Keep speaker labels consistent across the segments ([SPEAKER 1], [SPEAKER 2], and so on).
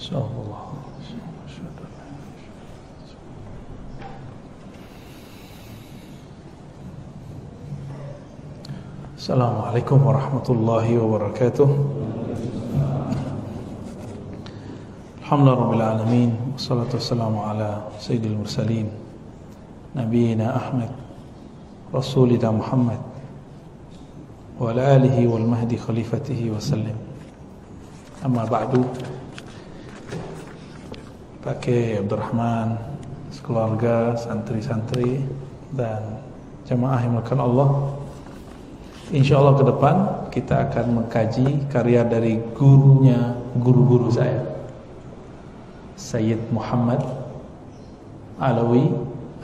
[SPEAKER 1] Assalamualaikum warahmatullahi wabarakatuh. Alhamdulillahirabbil alamin, wassalatu wassalamu ala sayyidil mursalin nabiyina Ahmad rasulina Muhammad wa ala alihi wal mahdi khalifatihi wa sallim. Amma ba'du. Pakai Abdurrahman, sekeluarga, santri-santri dan jamaah yang dimuliakan Allah, InsyaAllah ke depan kita akan mengkaji karya dari guru-guru saya, Sayyid Muhammad Alawi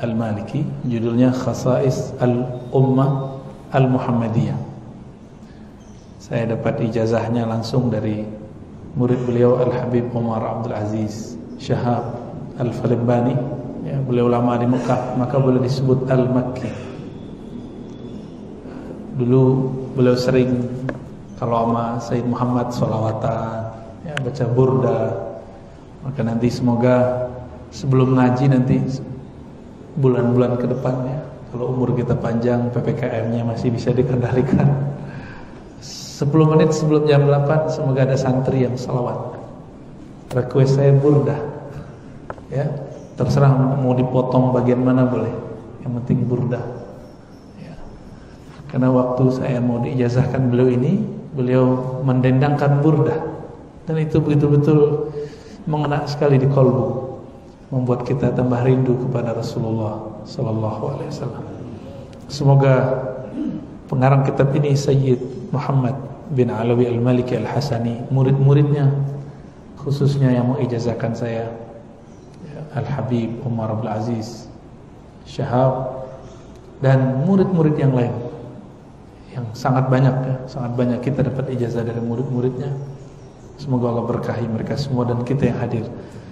[SPEAKER 1] Al-Maliki. Judulnya Khasa'is Al-Ummah Al-Muhammadiyah. Saya dapat ijazahnya langsung dari murid beliau Al-Habib Umar Abdul Aziz Shahab Al-Falembani, ya, beliau lama di Mekah, maka boleh disebut Al-Makki. Dulu beliau sering kalau sama Sayyid Muhammad sholawatan, ya, baca burda. Maka nanti semoga sebelum ngaji nanti bulan-bulan ke depan, ya, kalau umur kita panjang, PPKM-nya masih bisa dikendalikan, 10 menit sebelum jam 8 semoga ada santri yang sholawat. Request saya burda, ya, terserah mau dipotong bagian mana boleh, yang penting burda. Karena waktu saya mau diijazahkan beliau ini, beliau mendendangkan burda, dan itu betul-betul mengena sekali di kolbu, membuat kita tambah rindu kepada Rasulullah Sallallahu Alaihi Wasallam. Semoga pengarang kitab ini Sayyid Muhammad bin Alawi Al-Maliki Al-Hasani, murid-muridnya khususnya yang mengijazahkan saya, Al-Habib Umar Abdul Aziz Shahab, dan murid-murid yang lain yang sangat banyak, ya, sangat banyak kita dapat ijazah dari murid-muridnya. Semoga Allah berkahi mereka semua dan kita yang hadir.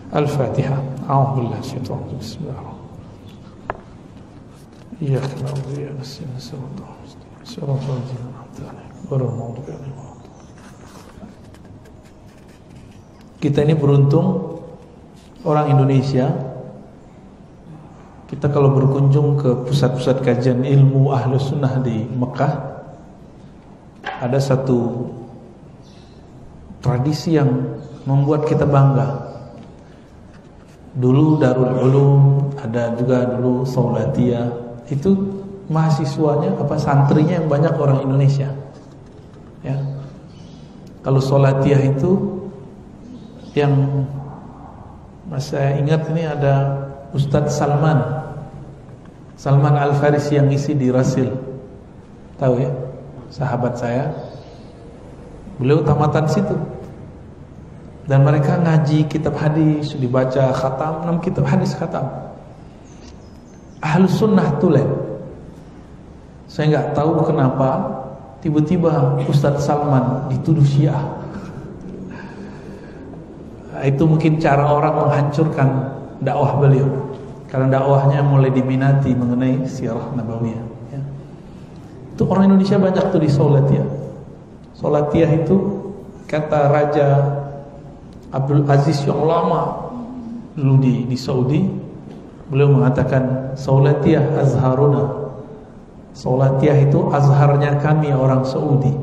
[SPEAKER 1] Al-Fatihah. A'udzubillahi minasyaitonir rajim. Bismillahirrahmanirrahim. Iyyaka na'budu wa iyyaka nasta'in. Shiratal ladzina an'amta 'alaihim ghairil maghdubi 'alaihim waladdallin. Kita ini beruntung, orang Indonesia. Kita kalau berkunjung ke pusat-pusat kajian ilmu Ahlus Sunnah di Mekah, ada satu tradisi yang membuat kita bangga. Dulu Darul Ulum, ada juga dulu Saulatiyah. Itu mahasiswanya santrinya yang banyak orang Indonesia. Ya. Kalau Saulatiyah itu yang saya ingat ini ada Ustadz Salman Al-Farisi yang ngisi di Rasil. Tahu ya? Sahabat saya, beliau tamatan situ, dan mereka ngaji kitab hadis, dibaca khatam 6 kitab hadis khatam. Ahlus Sunnah tulen. Saya nggak tahu kenapa tiba-tiba Ustadz Salman dituduh Syiah. Itu mungkin cara orang menghancurkan dakwah beliau, karena dakwahnya mulai diminati mengenai sirah nabawiyah. Itu orang Indonesia banyak tuh di Saulatiyah. Saulatiyah itu kata Raja Abdul Aziz yang lama dulu di Saudi, beliau mengatakan Saulatiyah azharuna. Saulatiyah itu azharnya kami orang Saudi.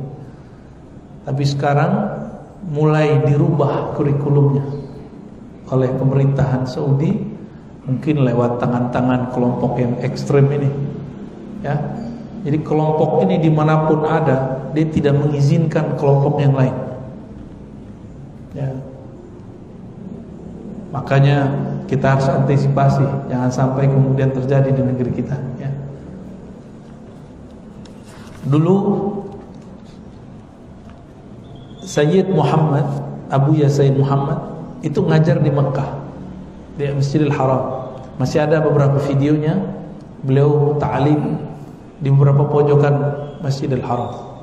[SPEAKER 1] Tapi sekarang mulai dirubah kurikulumnya oleh pemerintahan Saudi, mungkin lewat tangan-tangan kelompok yang ekstrem ini, ya. Jadi kelompok ini dimanapun ada, dia tidak mengizinkan kelompok yang lain, ya. Makanya kita harus antisipasi, jangan sampai kemudian terjadi di negeri kita, ya. Dulu Sayyid Muhammad, Abuya Sayyid Muhammad itu ngajar di Mekah, di Masjidil Haram. Masih ada beberapa videonya beliau ta'lim di beberapa pojokan Masjidil Haram.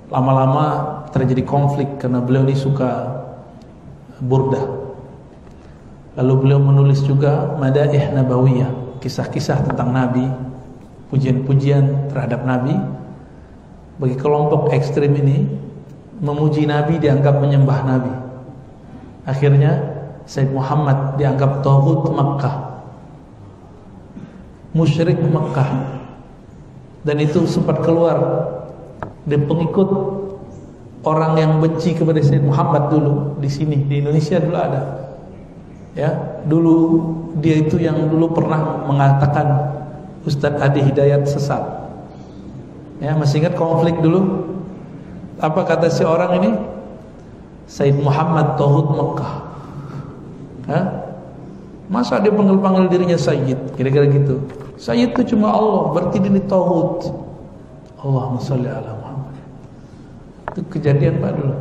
[SPEAKER 1] Lama-lama terjadi konflik karena beliau ini suka burdah. Lalu beliau menulis juga Madaih Nabawiyah, kisah-kisah tentang Nabi, pujian-pujian terhadap Nabi. Bagi kelompok ekstrim ini, memuji Nabi dianggap menyembah Nabi. Akhirnya Said Muhammad dianggap taghut Makkah, musyrik Makkah. Dan itu sempat keluar dari pengikut orang yang benci kepada Said Muhammad dulu di sini di Indonesia dulu ada. Ya, dulu dia itu yang dulu pernah mengatakan Ustadz Adi Hidayat sesat. Ya, masih ingat konflik dulu? Apa kata si orang ini? Said Muhammad taghut Makkah. Hah? Masa dia panggil-panggil dirinya Sayyid? Kira-kira gitu. Sayyid itu cuma Allah, berarti dia taghut. Allahumma sholli ala Muhammad. Itu kejadian Pak dulu.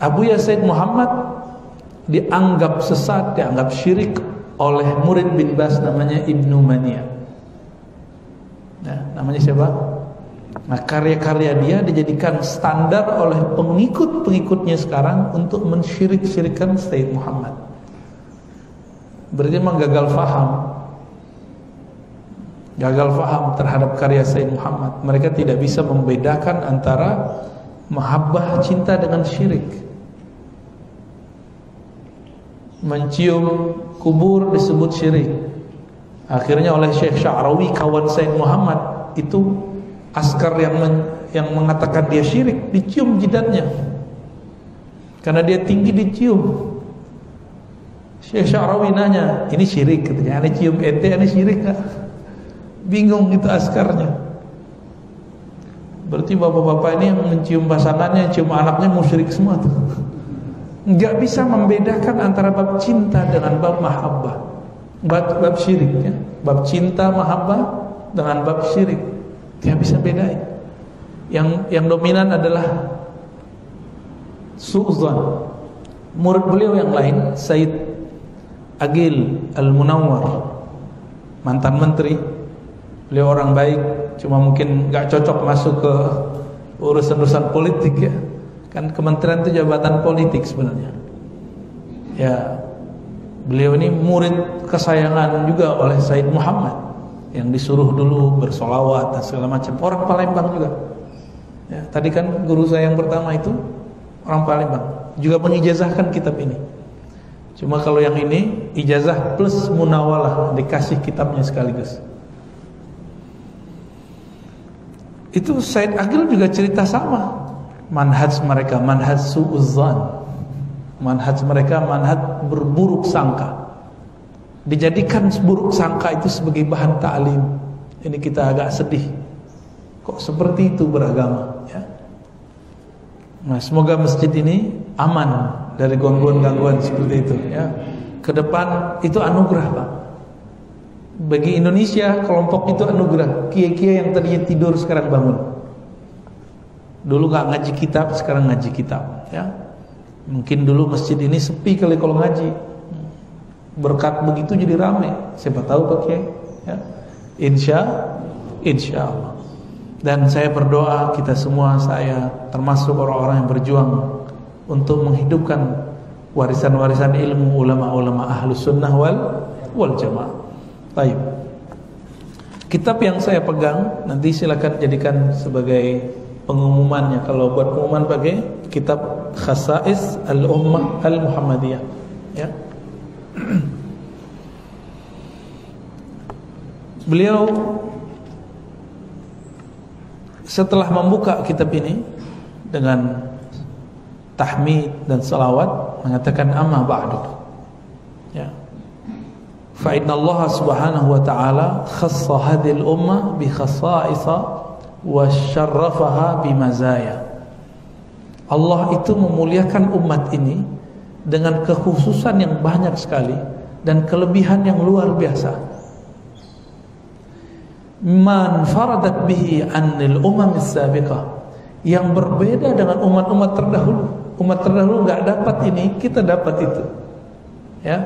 [SPEAKER 1] Abuya Said Muhammad dianggap sesat, dianggap syirik oleh murid bin Bas namanya Ibnu Mania. Nah, namanya siapa? Nah, karya-karya dia dijadikan standar oleh pengikut-pengikutnya sekarang untuk mensyirik-syirikkan Said Muhammad. Berarti memang gagal faham terhadap karya Said Muhammad. Mereka tidak bisa membedakan antara mahabbah cinta dengan syirik. Mencium kubur disebut syirik. Akhirnya oleh Syekh Sya'rawi, kawan Said Muhammad, itu askar yang mengatakan dia syirik, dicium jidatnya karena dia tinggi, dicium. Syekh Sya'rawi nanya, ini syirik? Katanya, ini cium ente, ini syirik gak? Bingung itu askarnya. Berarti bapak-bapak ini yang mencium pasangannya, cium anaknya musyrik semua tuh. Nggak bisa membedakan antara bab cinta dengan bab mahabbah, bab syirik ya. Bab cinta mahabbah dengan bab syirik tidak bisa bedain. Yang dominan adalah su'zan. Murid beliau yang lain, Said Agil Al-Munawwar, mantan menteri. Beliau orang baik, cuma mungkin nggak cocok masuk ke urusan-urusan politik ya. Kan kementerian itu jabatan politik sebenarnya. Ya, beliau ini murid kesayangan juga oleh Said Muhammad, yang disuruh dulu bersolawat dan segala macam. Orang Palembang juga. Ya, tadi kan guru saya yang pertama itu orang Palembang, juga mengijazahkan kitab ini. Cuma kalau yang ini ijazah plus munawalah, dikasih kitabnya sekaligus. Itu Said Agil juga cerita sama. Manhaj mereka manhaj su'uzzan. Manhaj mereka manhaj berburuk sangka. Dijadikan buruk sangka itu sebagai bahan ta'lim. Ini kita agak sedih. Kok seperti itu beragama ya? Nah, semoga masjid ini aman dari gangguan-gangguan seperti itu ya. Ke depan itu anugerah, Pak. Bagi Indonesia, kelompok itu anugerah. Kiai-kiai yang tadinya tidur sekarang bangun. Dulu gak ngaji kitab, sekarang ngaji kitab ya. Mungkin dulu masjid ini sepi kali kalau ngaji. Berkat begitu jadi ramai. Siapa tahu Pak Kiai ya. Insya Allah. Dan saya berdoa kita semua, saya termasuk orang-orang yang berjuang untuk menghidupkan warisan-warisan ilmu ulama-ulama ahlus sunnah wal jamaah. Baik. Kitab yang saya pegang nanti silakan jadikan sebagai pengumumannya. Kalau buat pengumuman pakai kitab Khasa'is Al-Ummah Al-Muhammadiyah ya. Beliau setelah membuka kitab ini dengan tahmid dan salawat mengatakan amma ba'du ya. Fa inna Allah subhanahu wa ta'ala khassa hadhil ummah bi khasa'isa wa syarrafaha bimazaya. Allah itu memuliakan umat ini dengan kekhususan yang banyak sekali dan kelebihan yang luar biasa. Man faradat bihi anil umam as-sabiqah, yang berbeda dengan umat-umat terdahulu. Umat terdahulu enggak dapat ini, kita dapat itu. Ya.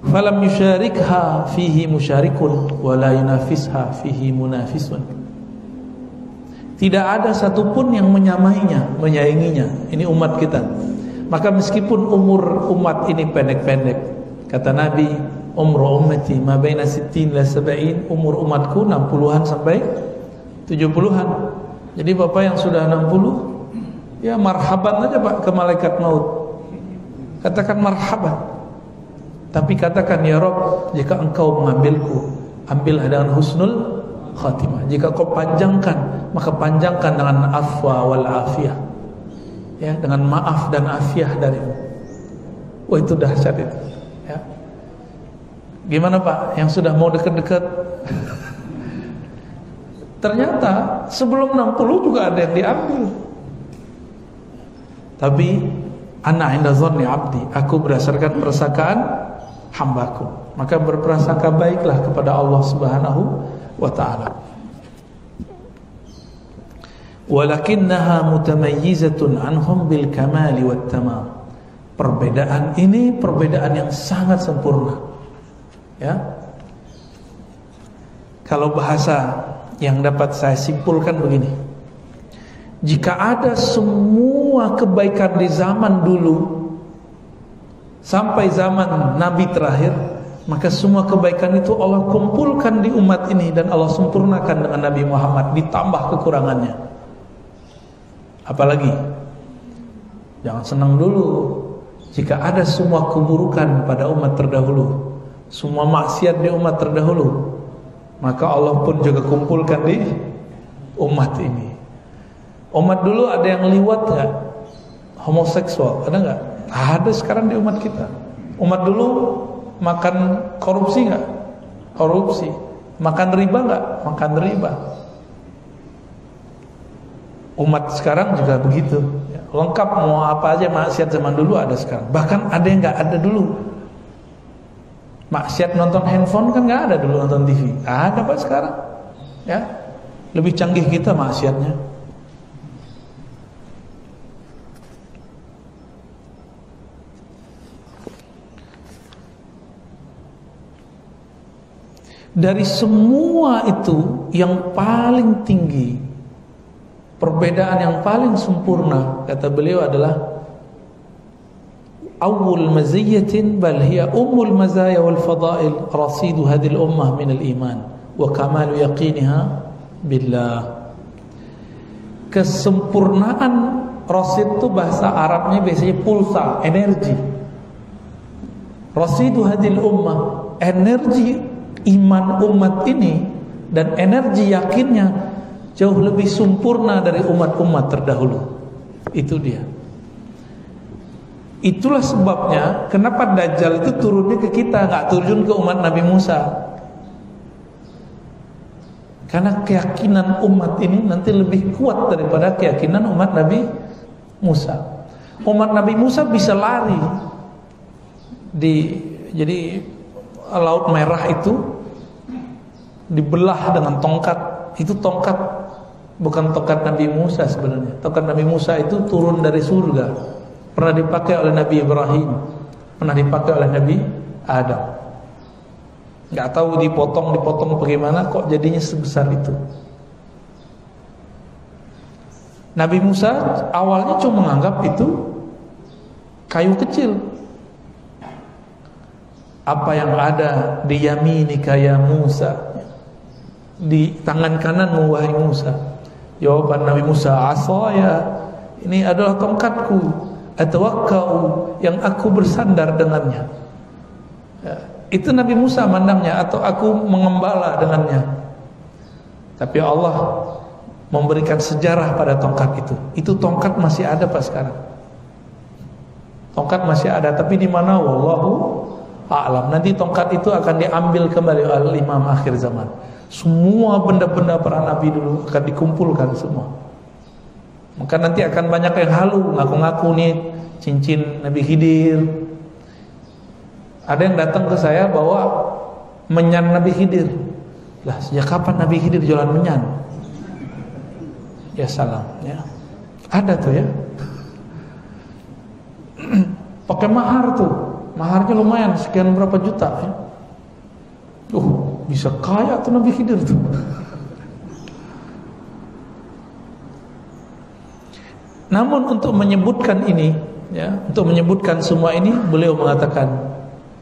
[SPEAKER 1] Falam yusyarikha fihi musyarikun wa la yunafisha fihi munafisun. Tidak ada satupun yang menyamainya, menyainginya. Ini umat kita. Maka meskipun umur umat ini pendek-pendek, kata Nabi, umru ummati ma baina 60 la 70, umur umatku 60-an sampai 70-an. Jadi bapak yang sudah 60 Ya marhaban aja Pak ke malaikat maut. Katakan marhaban. Tapi katakan ya Rabb, jika engkau mengambilku, ambillah dengan husnul khatimah. Jika kau panjangkan, maka panjangkan dengan afwa wal afiyah. Ya, dengan maaf dan afiyah darimu. Wah, itu dahsyat itu. Ya. Gimana Pak yang sudah mau dekat-dekat? Ternyata sebelum 60 juga ada yang diambil. Tapi ana inda dhanni abdi, aku berdasarkan persakaan hambaku, maka berprasangka baiklah kepada Allah Subhanahu wa ta'ala. Walakinnaha mutamayyizatun anhum bil kamali wat tamam. Perbedaan ini perbedaan yang sangat sempurna. Ya. Kalau bahasa yang dapat saya simpulkan begini. Jika ada semua kebaikan di zaman dulu sampai zaman Nabi terakhir, maka semua kebaikan itu Allah kumpulkan di umat ini dan Allah sempurnakan dengan Nabi Muhammad, ditambah kekurangannya. Apalagi jangan senang dulu jika ada semua keburukan pada umat terdahulu, semua maksiat di umat terdahulu, maka Allah pun juga kumpulkan di umat ini. Umat dulu ada yang liwat gak? Homoseksual, ada gak? Ada sekarang di umat kita. Umat dulu makan korupsi gak? Korupsi. Makan riba gak? Makan riba. Umat sekarang juga begitu. Lengkap, mau apa aja maksiat zaman dulu ada sekarang. Bahkan ada yang gak ada dulu. Maksiat nonton handphone kan gak ada dulu, nonton TV. Ada Pak sekarang. Ya, lebih canggih kita maksiatnya. Dari semua itu yang paling tinggi, perbedaan yang paling sempurna, kata beliau adalah awwal maziyyatin bal hiya ummul mazaya wal fadail rasidu hadhil ummah min al iman wa kamalu yaqiniha billah. Kesempurnaan rasid itu bahasa Arabnya biasanya pulsa, energi. Rasidu hadhil ummah, energi iman umat ini dan energi yakinnya jauh lebih sempurna dari umat-umat terdahulu. Itu dia. Itulah sebabnya kenapa Dajjal itu turunnya ke kita, nggak turun ke umat Nabi Musa. Karena keyakinan umat ini nanti lebih kuat daripada keyakinan umat Nabi Musa. Umat Nabi Musa bisa lari jadi Laut Merah itu dibelah dengan tongkat. Itu tongkat bukan tongkat Nabi Musa sebenarnya. Tongkat Nabi Musa itu turun dari surga. Pernah dipakai oleh Nabi Ibrahim, pernah dipakai oleh Nabi Adam. Gak tahu dipotong bagaimana kok jadinya sebesar itu. Nabi Musa awalnya cuma menganggap itu kayu kecil. Apa yang ada di yaminika ya Musa, di tangan kananmu wahai Musa. Jawaban Nabi Musa, asaya, ini adalah tongkatku, atawakkau, yang aku bersandar dengannya. Ya, itu Nabi Musa mandangnya, atau aku mengembala dengannya. Tapi Allah memberikan sejarah pada tongkat itu. Itu tongkat masih ada Pak sekarang. Tongkat masih ada, tapi di mana wallahu a'lam. Nanti tongkat itu akan diambil kembali oleh Imam akhir zaman. Semua benda-benda para nabi dulu akan dikumpulkan semua. Maka nanti akan banyak yang halu, ngaku-ngaku nih cincin Nabi Khidir. Ada yang datang ke saya bawa menyan Nabi Khidir. Lah, sejak kapan Nabi Khidir jualan menyan? Ya salam, ya. Ada tuh ya. Pakai mahar tuh. Maharnya lumayan, sekian berapa juta ya. Bisa kaya tuh Nabi Khidir tuh. Namun untuk menyebutkan ini, ya, untuk menyebutkan semua ini, beliau mengatakan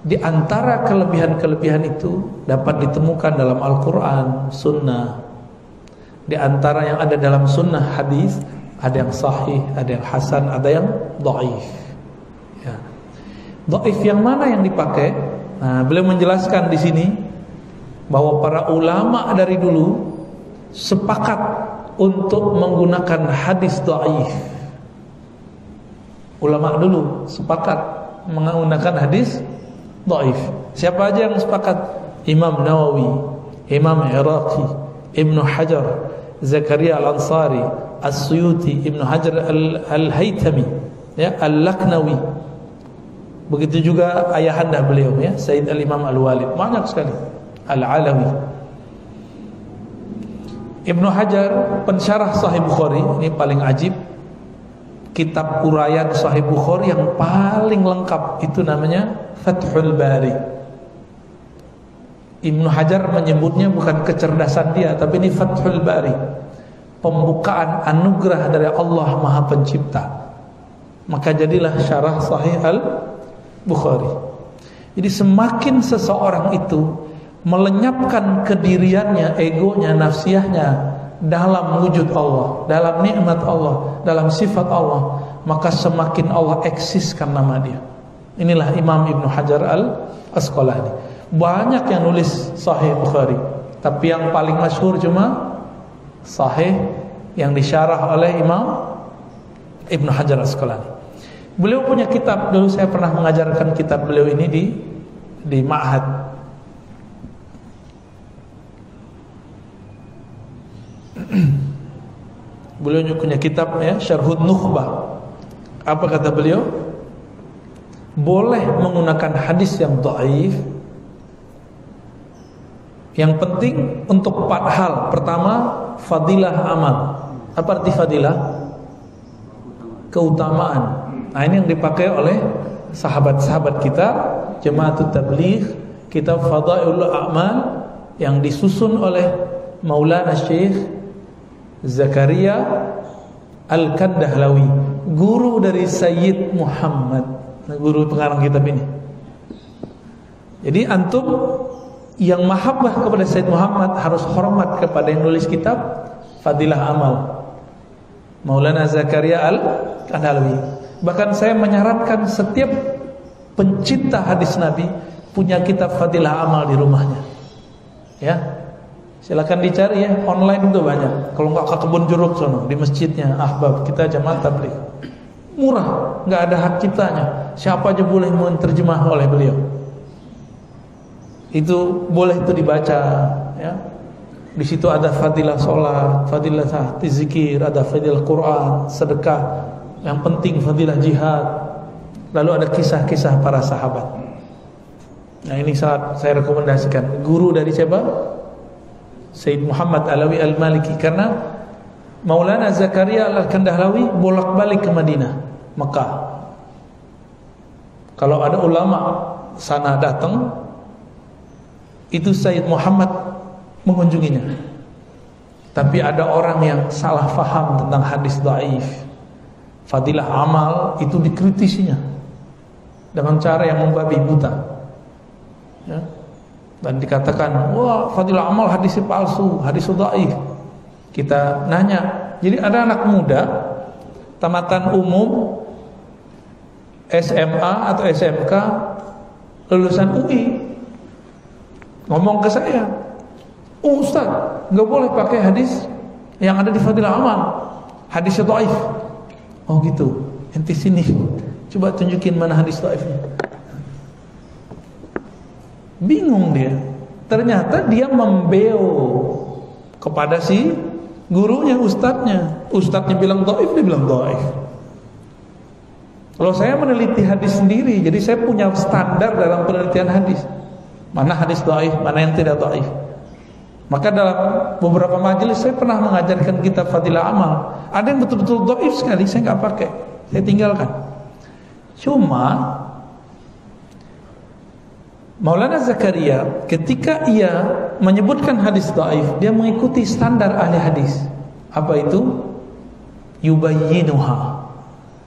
[SPEAKER 1] di antara kelebihan-kelebihan itu dapat ditemukan dalam Al-Quran, Sunnah. Di antara yang ada dalam Sunnah hadis ada yang sahih, ada yang hasan, ada yang dhaif. Ya. Dhaif yang mana yang dipakai? Nah, beliau menjelaskan di sini bahwa para ulama dari dulu sepakat untuk menggunakan hadis dhaif. Ulama dulu sepakat menggunakan hadis dhaif. Siapa aja yang sepakat? Imam Nawawi, Imam Iraqi, Ibnu Hajar, Zakaria Al-Ansari, As-Suyuti, Ibnu Hajar Al-Haytami, ya, Al-Laknawi. Begitu juga ayahanda beliau, ya, Sayyid Al-Imam Al-Walid. Banyak sekali. Al-Alawi. Ibnu Hajar, pensyarah Sahih Bukhari, ini paling ajib. Kitab uraian Sahih Bukhari yang paling lengkap itu namanya Fathul Bari. Ibnu Hajar menyebutnya bukan kecerdasan dia, tapi ini Fathul Bari, pembukaan anugerah dari Allah Maha Pencipta. Maka jadilah syarah Sahih Al-Bukhari. Jadi semakin seseorang itu melenyapkan kediriannya, egonya, nafsiyahnya dalam wujud Allah, dalam nikmat Allah, dalam sifat Allah, maka semakin Allah eksiskan nama dia. Inilah Imam Ibnu Hajar Al-Asqalani. Banyak yang nulis Sahih Bukhari, tapi yang paling masyhur cuma Sahih yang disyarah oleh Imam Ibnu Hajar Al-Asqalani. Beliau punya kitab, dulu saya pernah mengajarkan kitab beliau ini di Ma'had. Beliau punya kitab, ya, Syarhun Nukhbah. Apa kata beliau? Boleh menggunakan hadis yang dhaif. Yang penting untuk 4 hal. Pertama, fadilah amal. Apa arti fadilah? Keutamaan. Nah, ini yang dipakai oleh sahabat-sahabat kita, Jama'atut Tabligh, kitab Fadailul A'mal yang disusun oleh Maulana Syekh Zakaria Al-Kandahlawi, guru dari Sayyid Muhammad, guru pengarang kitab ini. Jadi antum yang mahabbah kepada Sayyid Muhammad harus hormat kepada yang nulis kitab Fadilah Amal, Maulana Zakaria Al-Kandahlawi. Bahkan saya menyarankan setiap pencinta hadis Nabi punya kitab Fadilah Amal di rumahnya. Ya, silakan dicari, ya, online itu banyak. Kalau nggak ke Kebun Jeruk sono, di masjidnya Ahbab kita Jamaah Tabligh, murah, nggak ada hak ciptanya. Siapa aja boleh menerjemah oleh beliau. Itu boleh itu dibaca, ya. Di situ ada fadilah sholat, fadilah zikir, ada fadilah Quran, sedekah. Yang penting fadilah jihad. Lalu ada kisah-kisah para sahabat. Nah, ini sangat saya rekomendasikan. Guru dari siapa? Sayyid Muhammad Alawi Al-Maliki. Karena Maulana Zakaria Al-Kandahlawi bolak-balik ke Madinah, Mekah. Kalau ada ulama sana datang, itu Sayyid Muhammad mengunjunginya. Tapi ada orang yang salah faham tentang hadis dhaif. Fadilah amal itu dikritisinya dengan cara yang membabi buta, ya. Dan dikatakan, wah, fadilah amal hadisnya palsu, hadis dhaif. Kita nanya, jadi ada anak muda tamatan umum SMA atau SMK lulusan UI ngomong ke saya, Ustaz, nggak boleh pakai hadis yang ada di Fadilah Amal, hadisnya dhaif. Oh gitu, ente sini, coba tunjukin mana hadis dhaifnya. Bingung dia. Ternyata dia membeo kepada si gurunya, ustadznya. Ustadznya bilang dhaif, dia bilang dhaif. Kalau saya meneliti hadis sendiri, jadi saya punya standar dalam penelitian hadis. Mana hadis dhaif, mana yang tidak dhaif. Maka dalam beberapa majelis saya pernah mengajarkan kitab Fadilah Amal. Ada yang betul-betul dhaif sekali, saya nggak pakai, saya tinggalkan. Cuma Maulana Zakaria ketika ia menyebutkan hadis dhaif, dia mengikuti standar ahli hadis. Apa itu? Yubayyinuha,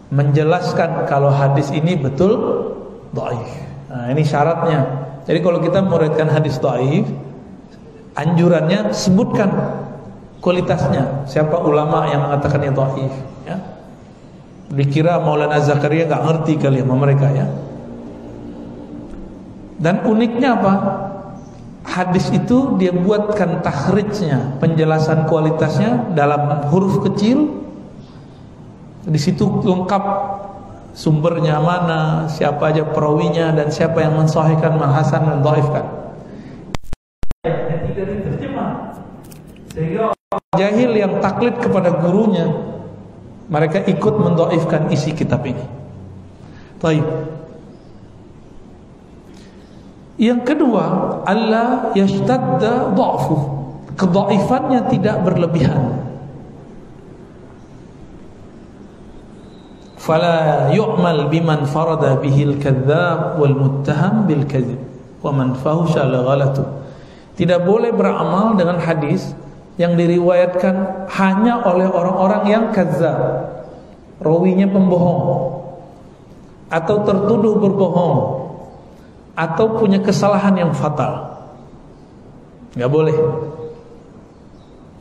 [SPEAKER 1] menjelaskan kalau hadis ini betul dhaif. Nah, ini syaratnya. Jadi kalau kita meriwayatkan hadis dhaif, anjurannya sebutkan kualitasnya, siapa ulama yang mengatakannya dhaif, ya. Dikira Maulana Zakaria nggak ngerti kali sama mereka ya. Dan uniknya apa? Hadis itu dia buatkan takhrijnya, penjelasan kualitasnya dalam huruf kecil. Di situ lengkap sumbernya mana, siapa aja perawinya, dan siapa yang mensahihkan, hasan dan dhaifkan. Tidak diterjemah. Sehingga jahil yang taklid kepada gurunya, mereka ikut mendhaifkan isi kitab ini. Baik. Yang kedua, alla yashtadda dha'fu. Kedhaifannya tidak berlebihan. Fala yu'mal biman farada bihil kadzdzab wal muttaham bil kadzib wa man fahusha la ghalatu. Tidak boleh beramal dengan hadis yang diriwayatkan hanya oleh orang-orang yang kadzdzab, rawinya pembohong atau tertuduh berbohong atau punya kesalahan yang fatal. Enggak boleh.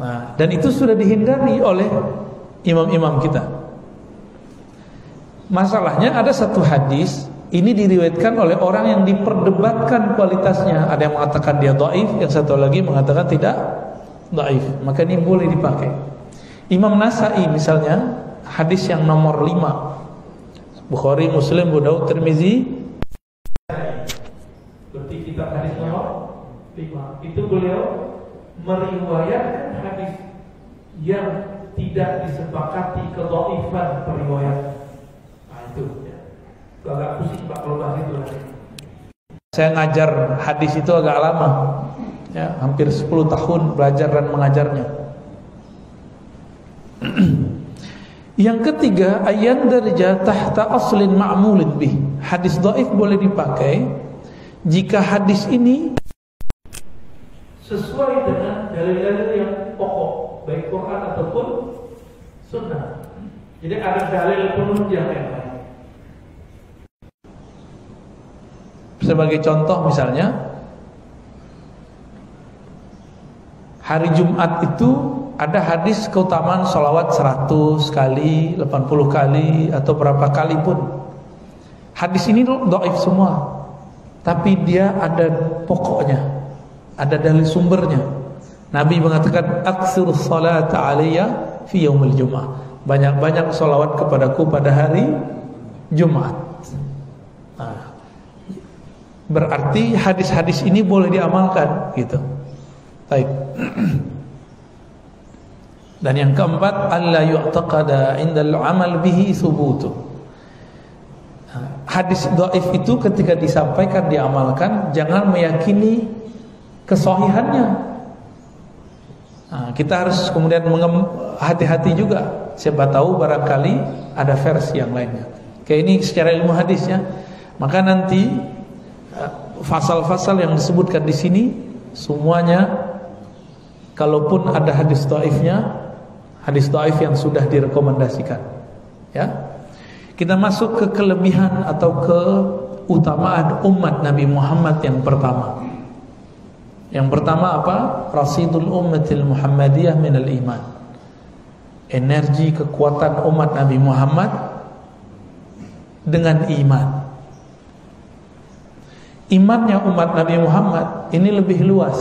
[SPEAKER 1] Nah, dan itu sudah dihindari oleh imam-imam kita. Masalahnya ada satu hadis ini diriwayatkan oleh orang yang diperdebatkan kualitasnya. Ada yang mengatakan dia dhaif, yang satu lagi mengatakan tidak dhaif. Maka ini boleh dipakai. Imam Nasa'i misalnya, hadis yang nomor 5, Bukhari, Muslim, Abu Daud, Tirmizi, seperti kitab hadis nomor 5, itu beliau meriwayatkan hadis yang tidak disepakati kedhaifan periwayat. Itu agak pusing Pak kalau bahas itu nanti. Saya ngajar hadis itu agak lama ya, hampir 10 tahun belajar dan mengajarnya. Yang ketiga, ayan darja tahta aslin ma'mulin bih. Hadis dhaif boleh dipakai jika hadis ini sesuai dengan dalil-dalil yang pokok, baik Quran ataupun Sunnah. Jadi ada dalil penunjang yang lain. Sebagai contoh misalnya, hari Jumat itu ada hadis keutamaan sholawat 100 kali, 80 kali, atau berapa kali pun. Hadis ini dhaif semua, tapi dia ada pokoknya, ada dalil sumbernya. Nabi mengatakan aktsirus salata alayya fi yaumil jum'ah. Banyak-banyak sholawat kepadaku pada hari Jumat. Nah, berarti hadis-hadis ini boleh diamalkan gitu. Baik. Dan yang keempat, alla yu'taqada indal amal bihi thubutu. Hadis dhaif itu ketika disampaikan, diamalkan, jangan meyakini kesahihannya. Nah, kita harus kemudian hati-hati juga. Siapa tahu barangkali ada versi yang lainnya. Kayak ini secara ilmu hadis ya. Maka nanti fasal-fasal yang disebutkan di sini semuanya, kalaupun ada hadis dhaifnya, hadis dhaif yang sudah direkomendasikan. Ya. Kita masuk ke kelebihan atau keutamaan umat Nabi Muhammad yang pertama. Yang pertama apa? Rasidul ummatil Muhammadiyah minal iman. Energi kekuatan umat Nabi Muhammad dengan iman. Imannya umat Nabi Muhammad ini lebih luas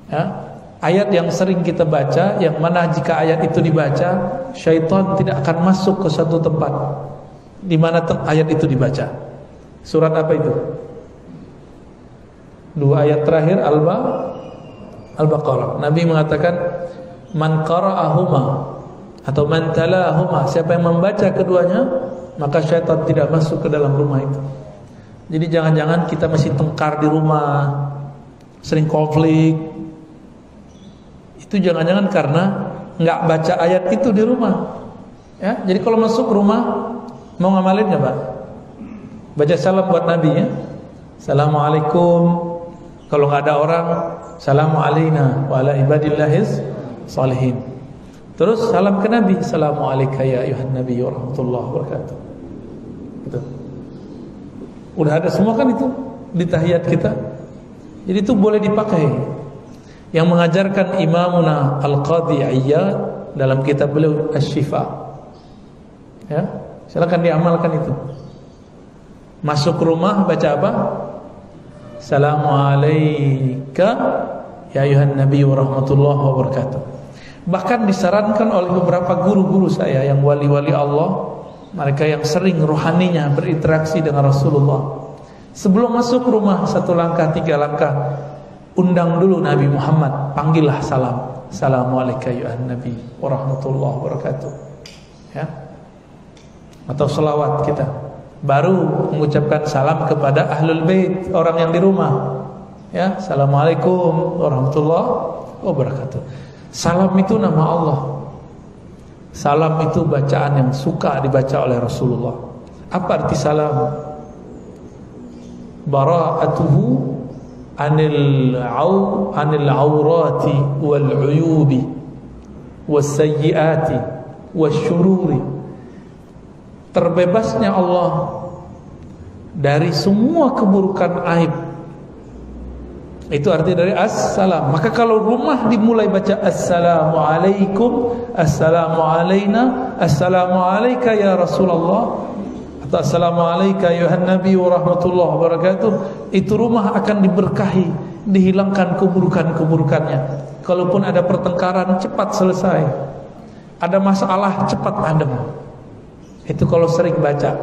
[SPEAKER 1] ya. Ayat yang sering kita baca, yang mana jika ayat itu dibaca, syaitan tidak akan masuk ke suatu tempat di mana ayat itu dibaca. Surat apa itu? 2 ayat terakhir Al-Baqarah. Nabi mengatakan man qara'ahuma atau man talahuma, siapa yang membaca keduanya, maka syaitan tidak masuk ke dalam rumah itu. Jadi jangan-jangan kita masih tengkar di rumah, sering konflik. Itu jangan-jangan karena nggak baca ayat itu di rumah. Ya, jadi kalau masuk rumah mau ngamalin nggak Pak? Baca salam buat Nabi ya. Assalamualaikum. Kalau nggak ada orang, Assalamu alayna wa ala ibadillahis salihin. Terus salam ke Nabi, Assalamu alayka ya ayuhan nabi wa rahmatullahi wa barakatuh. Gitu. Udah ada semua kan itu di tahiyat kita. Jadi itu boleh dipakai. Yang mengajarkan Imamuna Al-Qadhi Iyad dalam kitab beliau Asy-Syifa. Ya, silakan diamalkan itu. Masuk rumah baca apa? Assalamualaikum ya ayuhan nabi wa rahmatullahi wa barakatuh. Bahkan disarankan oleh beberapa guru-guru saya yang wali-wali Allah, mereka yang sering rohaninya berinteraksi dengan Rasulullah, sebelum masuk rumah 1 langkah 3 langkah, undang dulu Nabi Muhammad, panggillah salam. Assalamualaikum ya nabi wa rahmatullahi wa barakatuh. Ya. Atau selawat kita, baru mengucapkan salam kepada ahlul bait, orang yang di rumah. Ya, assalamualaikum warahmatullahi wabarakatuh. Salam itu nama Allah. Salam itu bacaan yang suka dibaca oleh Rasulullah. Apa arti salam? Bara'atuhu anil aurati wal uyubi was sayyiati wasyururi. Terbebasnya Allah dari semua keburukan aib. Itu arti dari assalam. Maka kalau rumah dimulai baca assalamualaikum, assalamu alaina, assalamu alaika ya Rasulullah, atau assalamu alaika ya nabi wa rahmatullahi wa barakatuh, itu rumah akan diberkahi, dihilangkan keburukan-keburukannya. Kalaupun ada pertengkaran cepat selesai, ada masalah cepat adem. Itu kalau sering baca.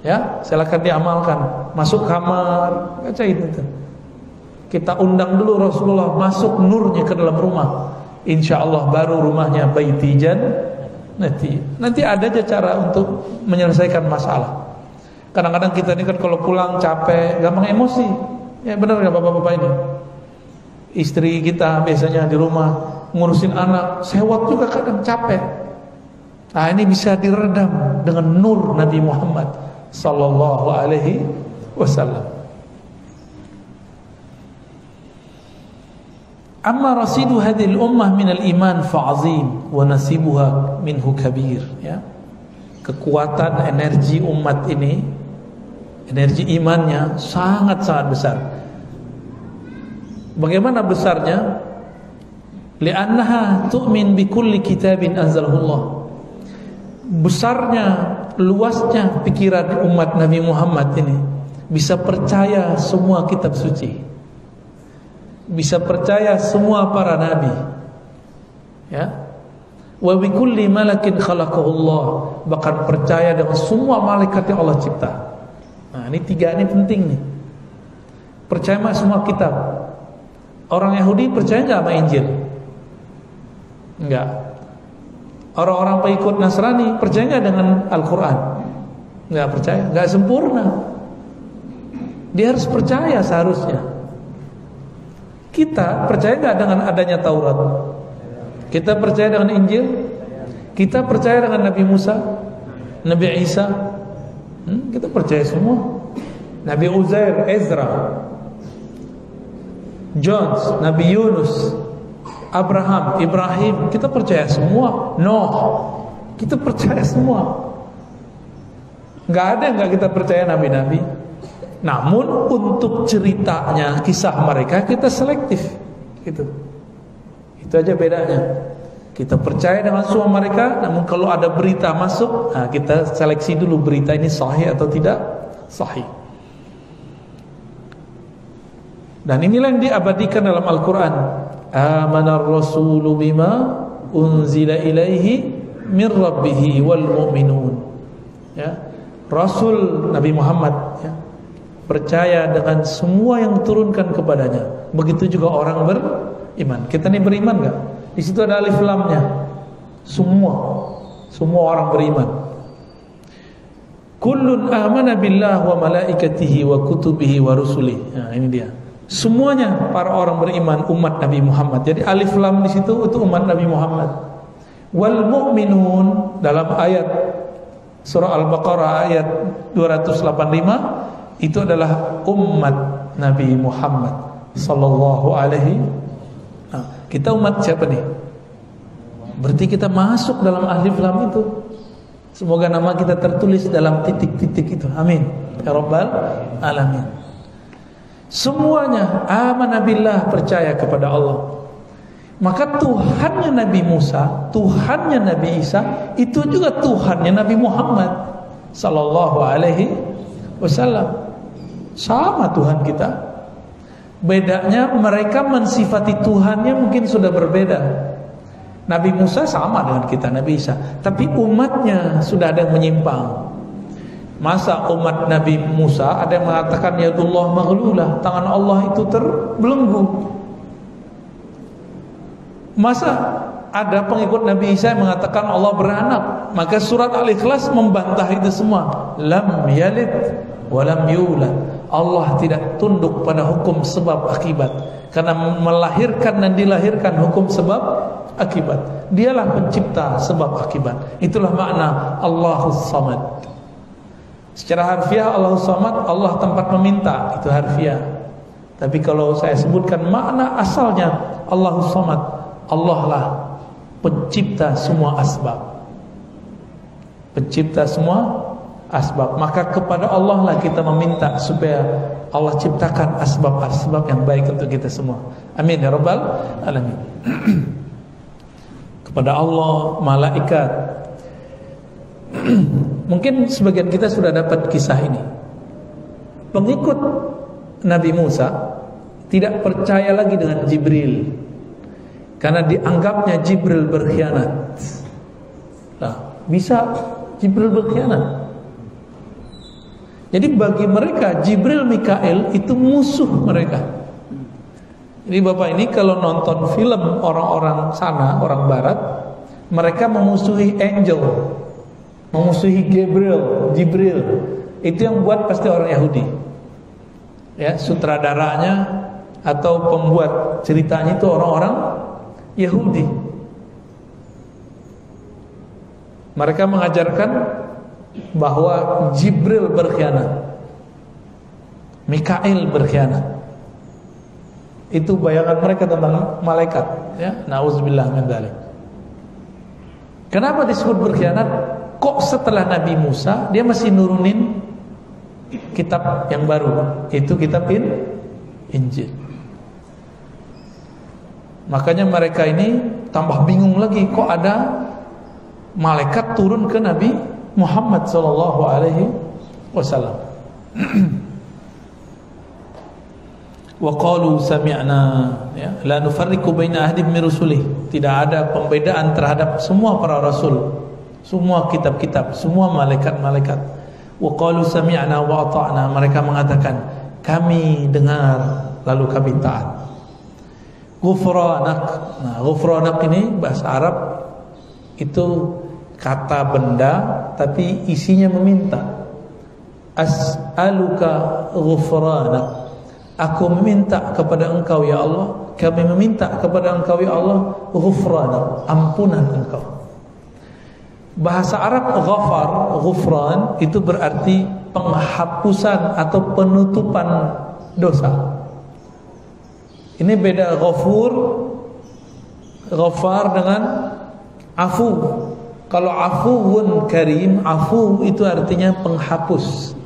[SPEAKER 1] Ya, silakan diamalkan. Masuk kamar, baca itu. Kita undang dulu Rasulullah masuk nurnya ke dalam rumah. InsyaAllah baru rumahnya baiti jannati. Nanti ada aja cara untuk menyelesaikan masalah. Kadang-kadang kita ini kan kalau pulang capek, gampang emosi. Ya benar gak bapak-bapak ini? Istri kita biasanya di rumah ngurusin anak, sewot juga kadang capek. Nah ini bisa diredam dengan nur Nabi Muhammad sallallahu alaihi wasallam. Amma rasidu hadhil ummah minal iman fa'azim wa nasibuha minhu kabir. Ya. Kekuatan energi umat ini, energi imannya sangat-sangat besar. Bagaimana besarnya? Li'annaha tu'min bi kulli kitabin anzalahullah. Besarnya, luasnya pikiran umat Nabi Muhammad ini bisa percaya semua kitab suci, bisa percaya semua para nabi, ya. Wa bi kulli malakin khalaqahullah, bahkan percaya dengan semua malaikat yang Allah cipta. Nah, ini 3 ini penting nih. Percaya sama semua kitab. Orang Yahudi percaya enggak sama Injil? Enggak. Orang-orang pengikut Nasrani percaya enggak dengan Al-Qur'an? Enggak percaya, enggak sempurna. Dia harus percaya seharusnya. Kita percaya nggak dengan adanya Taurat? Kita percaya dengan Injil? Kita percaya dengan Nabi Musa, Nabi Isa? Kita percaya semua. Nabi Uzair, Ezra, Jones, Nabi Yunus, Abraham, Ibrahim, kita percaya semua. Nuh, kita percaya semua. Nggak ada yang nggak kita percaya nabi-nabi. Namun untuk ceritanya, kisah mereka kita selektif, gitu. Itu aja bedanya. Kita percaya dengan semua mereka, namun kalau ada berita masuk, nah kita seleksi dulu berita ini sahih atau tidak sahih. Dan inilah yang diabadikan dalam Al-Quran. Amanar rasulu bima unzila ilaihi min rabbihi wal mu'minun. Ya, Rasul Nabi Muhammad, ya, percaya dengan semua yang diturunkan kepadanya. Begitu juga orang beriman. Kita ini beriman enggak? Di situ ada alif lamnya. Semua orang beriman. Kullun amana billah wa malaikatihi wa kutubihi wa rusulih. Nah, ini dia. Semuanya para orang beriman umat Nabi Muhammad. Jadi alif lam di situ itu umat Nabi Muhammad. Wal mu'minun dalam ayat surah Al-Baqarah ayat 285 itu adalah umat Nabi Muhammad sallallahu alaihi. Nah, kita umat siapa nih? Berarti kita masuk dalam alif lam itu. Semoga nama kita tertulis dalam titik-titik itu. Amin ya rabbal alamin. Semuanya amanah billah, percaya kepada Allah. Maka Tuhannya Nabi Musa, Tuhannya Nabi Isa, itu juga Tuhannya Nabi Muhammad sallallahu alaihi wasallam. Sama Tuhan kita. Bedanya mereka mensifati Tuhannya mungkin sudah berbeda. Nabi Musa sama dengan kita, Nabi Isa, tapi umatnya sudah ada yang menyimpang. Masa umat Nabi Musa ada yang mengatakan yadullah maghlulah, tangan Allah itu terbelenggu. Masa ada pengikut Nabi Isa yang mengatakan Allah beranak. Maka surat Al-Ikhlas membantah itu semua. Lam yalid wa lam yulad. Allah tidak tunduk pada hukum sebab akibat, karena melahirkan dan dilahirkan hukum sebab akibat. Dialah pencipta sebab akibat. Itulah makna Allahus Samad. Secara harfiah Allahus Samad, Allah tempat meminta, itu harfiah. Tapi kalau saya sebutkan makna asalnya Allahus Samad, Allah lah pencipta semua asbab. Pencipta semua asbab. Maka kepada Allah lah kita meminta supaya Allah ciptakan asbab-asbab yang baik untuk kita semua. Amin ya rabbal alamin. Kepada Allah, malaikat. Mungkin sebagian kita sudah dapat kisah ini. Pengikut Nabi Musa tidak percaya lagi dengan Jibril, karena dianggapnya Jibril berkhianat. Nah, bisa Jibril berkhianat. Jadi bagi mereka Jibril, Mikail itu musuh mereka. Jadi Bapak ini kalau nonton film orang-orang sana, orang barat, mereka memusuhi angel, memusuhi Jibril. Itu yang buat pasti orang Yahudi. Ya, sutradaranya atau pembuat ceritanya itu orang-orang Yahudi. Mereka mengajarkan bahwa Jibril berkhianat, Mikail berkhianat. Itu bayangan mereka tentang malaikat, ya. Nauzubillah min dzalik. Kenapa disebut berkhianat? Kok setelah Nabi Musa dia masih nurunin kitab yang baru, itu kitab Injil. Makanya mereka ini tambah bingung lagi, kok ada malaikat turun ke Nabi Muhammad sallallahu alaihi wasallam. Wa qalu sami'na, ya, la nufarriqu baina ahadin min rusulih. Tidak ada pembedaan terhadap semua para rasul, semua kitab-kitab, semua malaikat-malaikat. Wa qalu sami'na wa ata'na. Mereka mengatakan kami dengar lalu kami taat. Ghufranak. Nah, ghufranak ini bahasa Arab itu kata benda tapi isinya meminta. As'aluka ghufranak. Aku meminta kepada engkau ya Allah, kami meminta kepada engkau ya Allah ghufranak, ampunan engkau. Bahasa Arab ghufran itu berarti penghapusan atau penutupan dosa. Ini beda ghafar dengan afu. Kalau afuwun karim, afu itu artinya penghapus.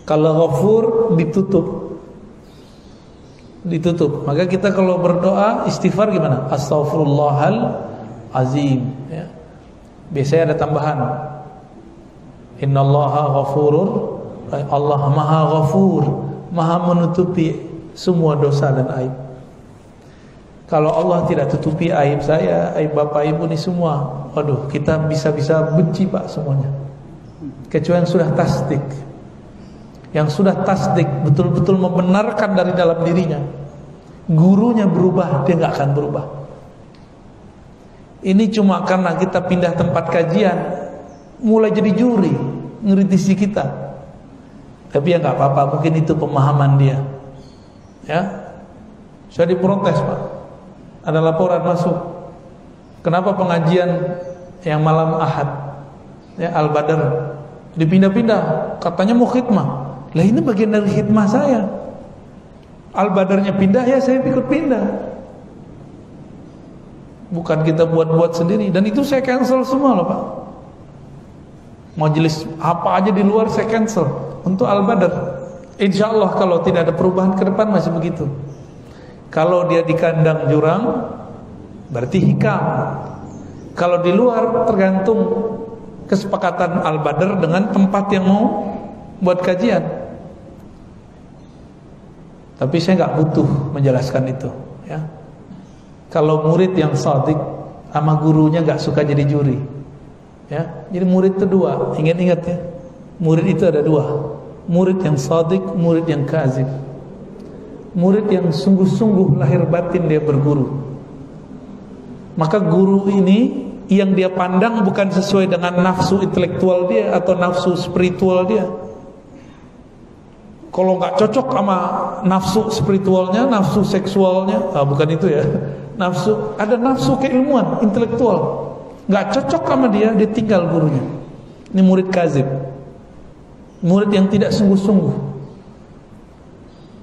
[SPEAKER 1] Kalau ghafur ditutup. Maka kita kalau berdoa istighfar gimana? Astaghfirullahal azim, ya. Biasanya ada tambahan. Innallaha ghafurur, Allah Maha Ghafur, Maha menutupi semua dosa dan aib. Kalau Allah tidak tutupi aib saya, aib bapak ibu ini semua, waduh, kita bisa-bisa benci Pak semuanya. Kecuali yang sudah tasdik. Yang sudah tasdik, betul-betul membenarkan dari dalam dirinya, gurunya berubah, dia gak akan berubah. Ini cuma karena kita pindah tempat kajian, mulai jadi juri, ngeritisi kita. Tapi ya gak apa-apa, mungkin itu pemahaman dia. Ya, saya diprotes Pak. Ada laporan masuk. Kenapa pengajian yang malam Ahad, ya, Al-Badr, dipindah-pindah? Katanya mau khidmah. Lah ini bagian dari khidmah saya. Al-Badarnya pindah, ya saya ikut pindah. Bukan kita buat-buat sendiri. Dan itu saya cancel semua loh Pak. Majelis apa aja di luar saya cancel untuk Al-Badar. Insya Allah kalau tidak ada perubahan ke depan masih begitu. Kalau dia di kandang jurang, berarti hikam. Kalau di luar tergantung kesepakatan Al-Badr dengan tempat yang mau buat kajian. Tapi saya nggak butuh menjelaskan itu, ya. Kalau murid yang shadiq sama gurunya nggak suka jadi juri, ya. Jadi murid itu dua, ingat-ingat ya. Murid itu ada dua, murid yang shadiq, murid yang kazib. Murid yang sungguh-sungguh lahir batin dia berguru, maka guru ini yang dia pandang bukan sesuai dengan nafsu intelektual dia atau nafsu spiritual dia. Kalau nggak cocok sama nafsu spiritualnya, nafsu seksualnya, bukan itu ya. Nafsu, ada nafsu keilmuan, intelektual, nggak cocok sama dia, dia tinggal gurunya. Ini murid kazib, murid yang tidak sungguh-sungguh.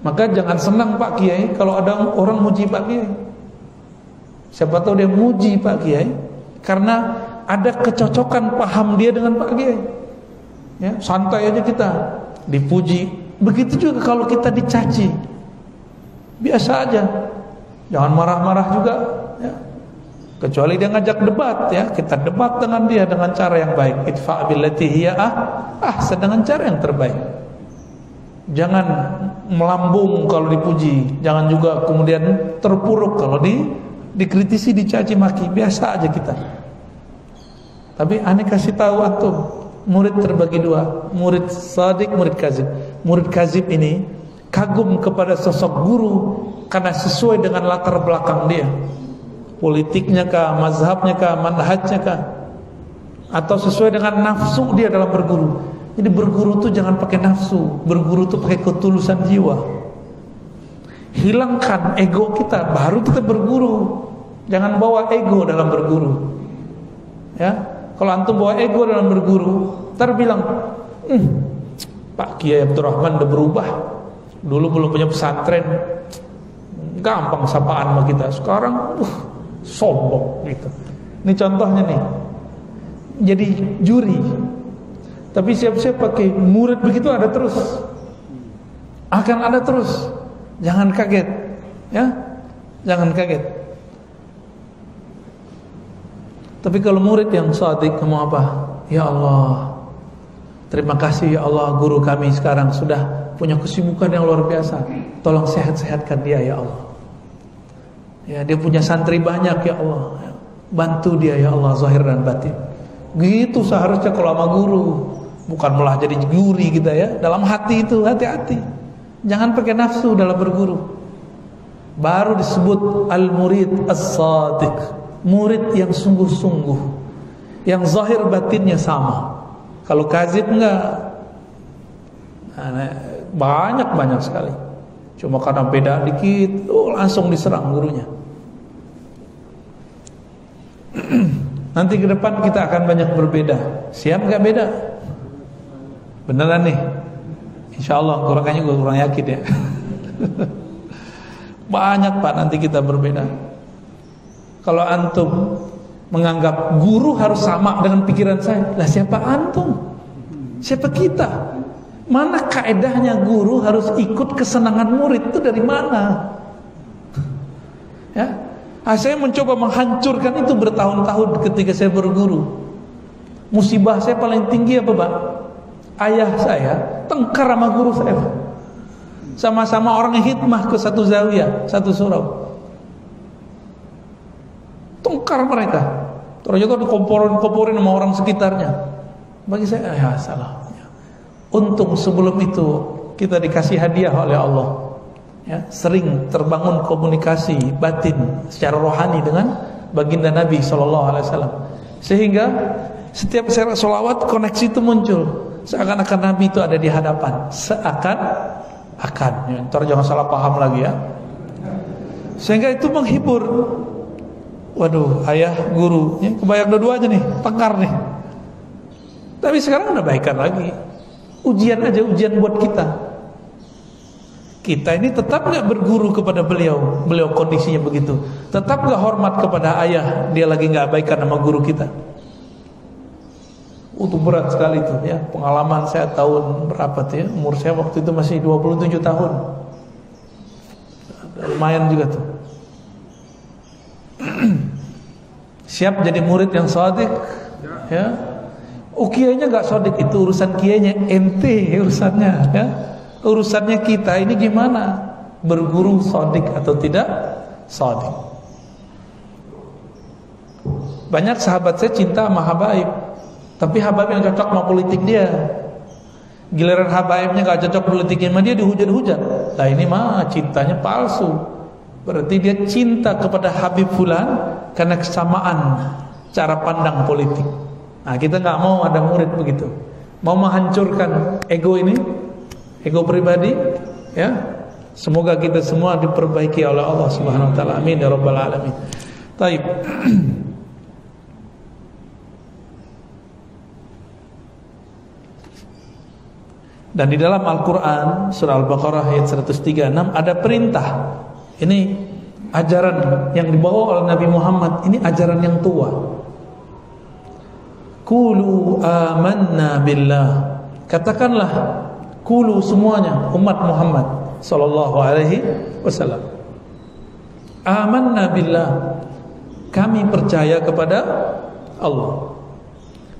[SPEAKER 1] Maka jangan senang Pak Kiai kalau ada orang muji Pak Kiai. Siapa tahu dia muji Pak Kiai karena ada kecocokan paham dia dengan Pak Kiai. Ya, santai aja kita dipuji. Begitu juga kalau kita dicaci, biasa aja, jangan marah-marah juga, ya. Kecuali dia ngajak debat, ya, kita debat dengan dia dengan cara yang baik. Idfa' billati hiya dengan cara yang terbaik. Jangan melambung kalau dipuji, jangan juga kemudian terpuruk kalau dikritisi, dicaci maki. Biasa aja kita. Tapi aneh kasih tahu antum, murid terbagi dua, murid shadiq, murid kazib. Murid kazib ini kagum kepada sosok guru karena sesuai dengan latar belakang dia, politiknya kah, mazhabnya kah, manhajnya kah, atau sesuai dengan nafsu dia dalam berguru. Jadi berguru tuh jangan pakai nafsu, berguru tuh pakai ketulusan jiwa. Hilangkan ego kita, baru kita berguru. Jangan bawa ego dalam berguru. Ya, kalau antum bawa ego dalam berguru, ntar bilang, Pak Kiai Abdurrahman udah berubah. Dulu belum punya pesantren, gampang sapaan sama kita. Sekarang, sombong gitu. Ini contohnya nih. Jadi juri. Tapi siap-siap pakai murid begitu ada terus, akan ada terus. Jangan kaget, ya, jangan kaget. Tapi kalau murid yang shadiq, kamu apa? Ya Allah, terima kasih ya Allah, guru kami sekarang sudah punya kesibukan yang luar biasa. Tolong sehat-sehatkan dia ya Allah. Ya, dia punya santri banyak ya Allah. Bantu dia ya Allah, zahir dan batin. Gitu seharusnya kalau sama guru. Bukan malah jadi juri kita ya. Dalam hati itu hati-hati. Jangan pakai nafsu dalam berguru. Baru disebut al-murid as-shadiq, murid yang sungguh-sungguh, yang zahir batinnya sama. Kalau kazib enggak. Banyak sekali. Cuma karena beda dikit, langsung diserang gurunya. Nanti ke depan kita akan banyak berbeda. Siap enggak beda? Beneran nih, insyaallah. Kayaknya gue kurang yakin ya. Banyak Pak nanti kita berbeda. Kalau antum menganggap guru harus sama dengan pikiran saya, lah siapa antum? Siapa kita? Mana kaedahnya guru harus ikut kesenangan murid? Itu dari mana? Ya, saya mencoba menghancurkan itu bertahun-tahun ketika saya berguru. Musibah saya paling tinggi apa Pak? Ayah saya tengkar sama guru saya. Sama-sama orang hikmah ke satu zawiyah, satu surau. Tengkar mereka. Ternyata dikomporin sama orang sekitarnya. Bagi saya, ya salah. Untung sebelum itu kita dikasih hadiah oleh Allah. Ya, sering terbangun komunikasi batin secara rohani dengan baginda Nabi SAW. Sehingga setiap saya sholawat koneksi itu muncul. Seakan-akan Nabi itu ada di hadapan. Seakan-akan ya, ntar jangan salah paham lagi ya. Sehingga itu menghibur. Waduh, ayah guru ya, kebayang dua-duanya nih, tengkar nih. Tapi sekarang udah baikan lagi. Ujian aja, ujian buat kita. Kita ini tetap gak berguru kepada beliau. Beliau kondisinya begitu. Tetap gak hormat kepada ayah, dia lagi gak baikan sama guru kita. Itu berat sekali itu ya. Pengalaman saya tahun berapa tuh ya? Umur saya waktu itu masih 27 tahun. Lumayan juga tuh. Siap jadi murid yang shadiq? Ya. Kiainya nggak shadiq, itu urusan kiainya, ente urusannya. Ya. Urusannya kita ini gimana? Berguru shadiq atau tidak shadiq? Banyak sahabat saya cinta sama habaib, tapi habaib yang cocok sama politik dia. Giliran habaibnya gak cocok politiknya sama dia, dihujat-hujat. Nah ini mah cintanya palsu. Berarti dia cinta kepada Habib Fulan karena kesamaan cara pandang politik. Nah kita gak mau ada murid begitu. Mau menghancurkan ego ini, ego pribadi, ya. Semoga kita semua diperbaiki oleh Allah Subhanahu wa taala. Amin ya rabbal alamin. Baik. Dan di dalam Al-Quran surah Al-Baqarah ayat 136 ada perintah. Ini ajaran yang dibawa oleh Nabi Muhammad. Ini ajaran yang tua. Qulu amanna billah. Katakanlah, qulu semuanya umat Muhammad sallallahu alaihi wasallam. Amanna billah. Kami percaya kepada Allah.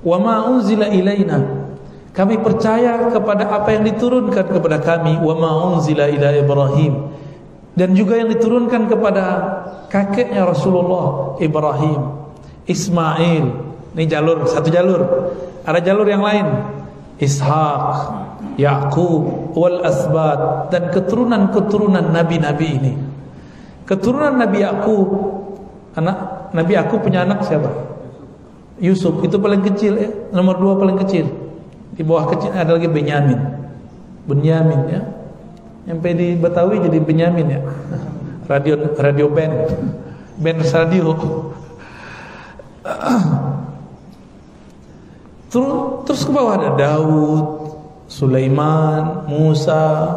[SPEAKER 1] Wa ma unzila ilaina. Kami percaya kepada apa yang diturunkan kepada kami, wa ma unzila ila Ibrahim, dan juga yang diturunkan kepada kakeknya Rasulullah Ibrahim, Ismail. Ini jalur, satu jalur. Ada jalur yang lain, Ishaq, Yaqub, wal asbat, dan keturunan-keturunan nabi-nabi ini. Keturunan Nabi Yaqub, anak Nabi Yaqub punya anak siapa? Yusuf, itu paling kecil ya, nomor 2 paling kecil. Di bawah kecil ada lagi Benyamin ya. Sampai di Betawi jadi Benyamin ya. Radio band radio. Terus ke bawah ada Daud, Sulaiman, Musa,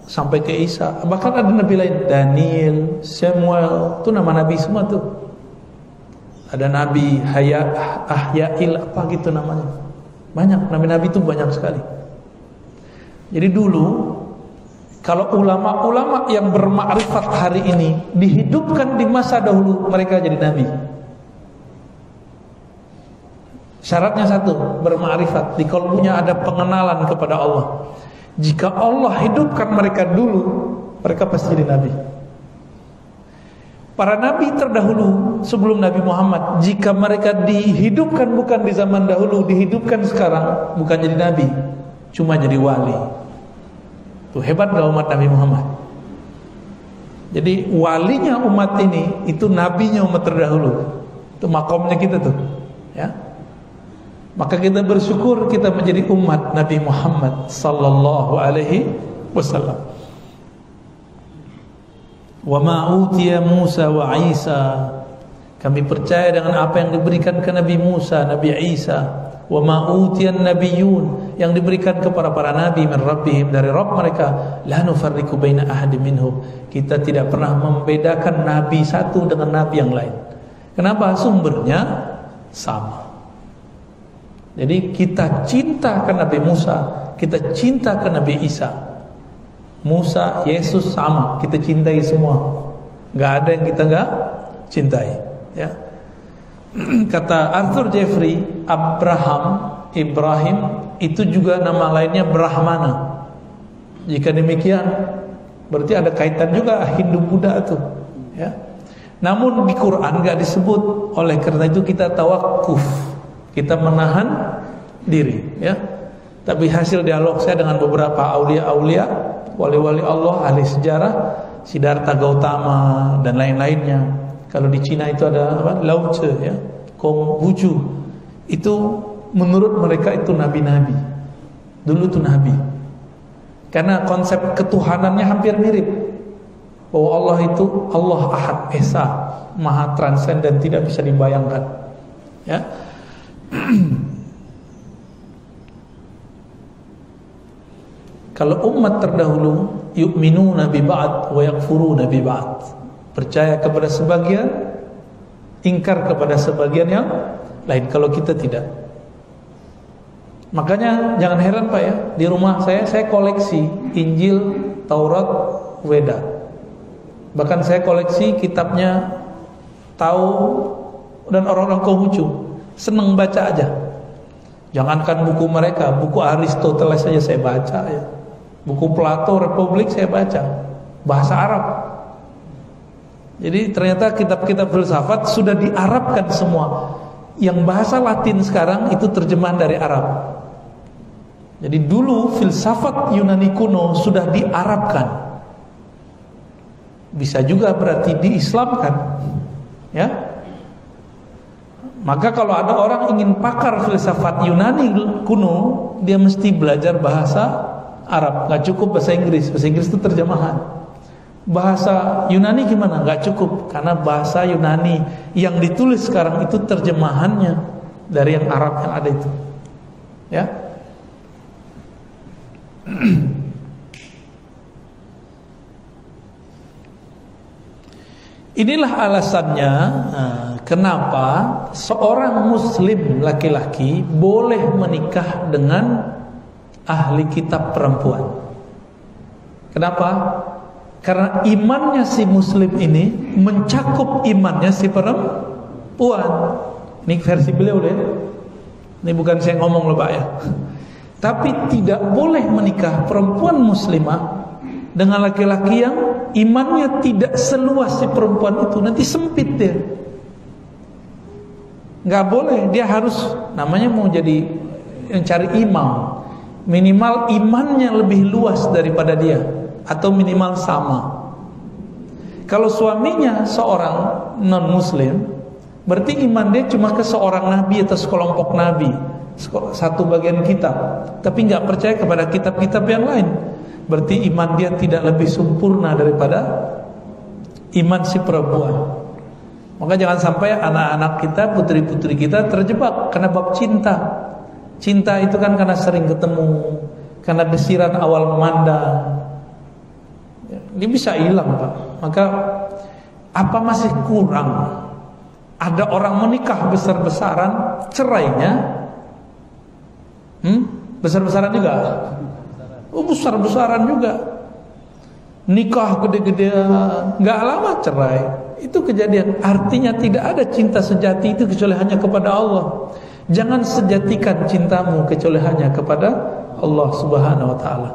[SPEAKER 1] sampai ke Isa. Bahkan ada nabi lain, Daniel, Samuel, itu nama nabi semua tuh. Ada nabi Ahyail apa gitu namanya. Banyak, nabi-nabi itu banyak sekali. Jadi dulu kalau ulama-ulama yang bermakrifat hari ini dihidupkan di masa dahulu, mereka jadi nabi. Syaratnya satu, bermakrifat, di kalbunya ada pengenalan kepada Allah. Jika Allah hidupkan mereka dulu, mereka pasti jadi nabi. Para nabi terdahulu sebelum Nabi Muhammad, jika mereka dihidupkan bukan di zaman dahulu, dihidupkan sekarang, bukan jadi nabi, cuma jadi wali. Tuh hebat gak umat Nabi Muhammad? Jadi walinya umat ini, itu nabinya umat terdahulu. Itu makomnya kita tuh, ya. Maka kita bersyukur kita menjadi umat Nabi Muhammad sallallahu alaihi wasallam. Wa ma utiya Musa wa Isa. Kami percaya dengan apa yang diberikan ke Nabi Musa, Nabi Isa. Wa ma utiyan nabiyyun, yang diberikan kepada para nabi min rabbihim, dari Rabb mereka. La nufarriqu baina ahadin minhum. Kita tidak pernah membedakan nabi satu dengan nabi yang lain. Kenapa? Sumbernya sama. Jadi kita cinta ke Nabi Musa, kita cinta ke Nabi Isa. Musa, Yesus sama, kita cintai semua. Gak ada yang kita gak cintai, ya. Kata Arthur Jeffrey, Ibrahim itu juga nama lainnya Brahmana. Jika demikian, berarti ada kaitan juga Hindu Buddha itu, ya. Namun di Quran gak disebut. Oleh karena itu kita tawakuf, kita menahan diri, ya. Tapi hasil dialog saya dengan beberapa aulia-aulia, wali-wali Allah, ahli sejarah, Siddhartha Gautama dan lain-lainnya. Kalau di Cina itu ada apa? Lao Tse, ya, Konghucu. Itu menurut mereka itu nabi-nabi. Dulu itu nabi. Karena konsep ketuhanannya hampir mirip. Bahwa Allah itu Allah Ahad Esa, Maha transenden, tidak bisa dibayangkan. Ya. Kalau umat terdahulu yu'minuna bi ba'd wa yakfuruna bi ba'd, percaya kepada sebagian, ingkar kepada sebagian yang lain. Kalau kita tidak. Makanya jangan heran Pak ya, di rumah saya koleksi Injil, Taurat, Weda. Bahkan saya koleksi kitabnya Tao dan orang-orang Konghucu senang baca aja. Jangankan buku mereka, buku Aristoteles saja saya baca ya. Buku Plato, Republik saya baca, bahasa Arab. Jadi ternyata kitab-kitab filsafat sudah diarabkan semua. Yang bahasa Latin sekarang itu terjemahan dari Arab. Jadi dulu filsafat Yunani kuno sudah diarabkan. Bisa juga berarti diislamkan, ya. Maka kalau ada orang ingin pakar filsafat Yunani kuno, dia mesti belajar bahasa Arab. Gak cukup bahasa Inggris. Bahasa Inggris itu terjemahan. Bahasa Yunani gimana? Gak cukup, karena bahasa Yunani yang ditulis sekarang itu terjemahannya dari yang Arab yang ada itu, ya. Inilah alasannya kenapa seorang muslim laki-laki boleh menikah dengan ahli kitab perempuan. Kenapa? Karena imannya si muslim ini mencakup imannya si perempuan. Ini versi beliau deh. Ini bukan saya ngomong loh Pak ya. Tapi tidak boleh menikah perempuan muslimah dengan laki-laki yang imannya tidak seluas si perempuan itu. Nanti sempit dia. Gak boleh. Dia harus, namanya mau jadi yang cari imam, minimal imannya lebih luas daripada dia, atau minimal sama. Kalau suaminya seorang non muslim, berarti iman dia cuma ke seorang nabi atau sekelompok nabi, satu bagian kitab, tapi gak percaya kepada kitab-kitab yang lain. Berarti iman dia tidak lebih sempurna daripada iman si perempuan. Maka jangan sampai anak-anak kita, putri-putri kita terjebak karena bab cinta. Cinta itu kan karena sering ketemu, karena desiran awal memandang. Ini bisa hilang Pak. Maka apa masih kurang? Ada orang menikah besar-besaran, cerainya besar-besaran juga. Besar-besaran juga. Nikah gede-gedean, gak lama cerai. Itu kejadian. Artinya tidak ada cinta sejati itu kecuali hanya kepada Allah. Jangan sejatikan cintamu kecuali hanya kepada Allah Subhanahu wa ta'ala.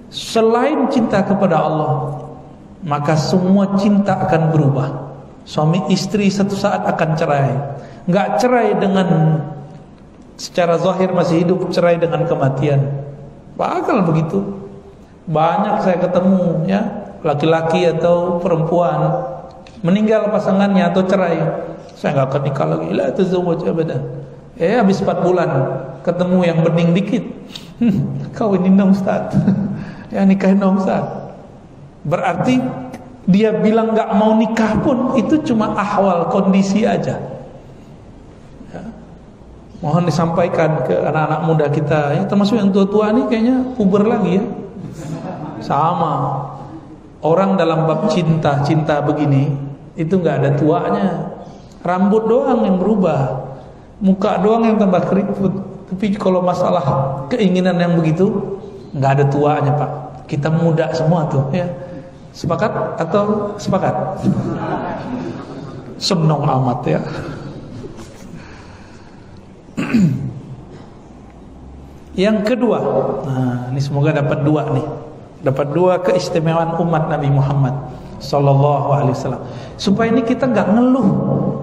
[SPEAKER 1] Selain cinta kepada Allah, maka semua cinta akan berubah. Suami istri satu saat akan cerai. Gak cerai dengan secara zahir masih hidup, cerai dengan kematian. Bakal begitu. Banyak saya ketemu ya, laki-laki atau perempuan meninggal pasangannya atau cerai, saya gak akan nikah lagi. La tazawwaj abadan. Habis 4 bulan ketemu yang bening dikit. Kawinin dong Ustaz. Ya nikahin dong Ustaz. Berarti dia bilang gak mau nikah pun itu cuma ahwal, kondisi aja. Mohon disampaikan ke anak-anak muda kita ya, termasuk yang tua-tua nih kayaknya puber lagi ya. Sama. Orang dalam bab cinta begini itu gak ada tuanya. Rambut doang yang berubah, muka doang yang tambah keriput. Tapi kalau masalah keinginan yang begitu gak ada tuanya Pak. Kita muda semua tuh ya. Sepakat atau sepakat? Senang amat ya. Yang kedua, nah ini semoga dapat 2 nih. Dapat 2 keistimewaan umat Nabi Muhammad sallallahu alaihi wasallam. Supaya ini kita enggak ngeluh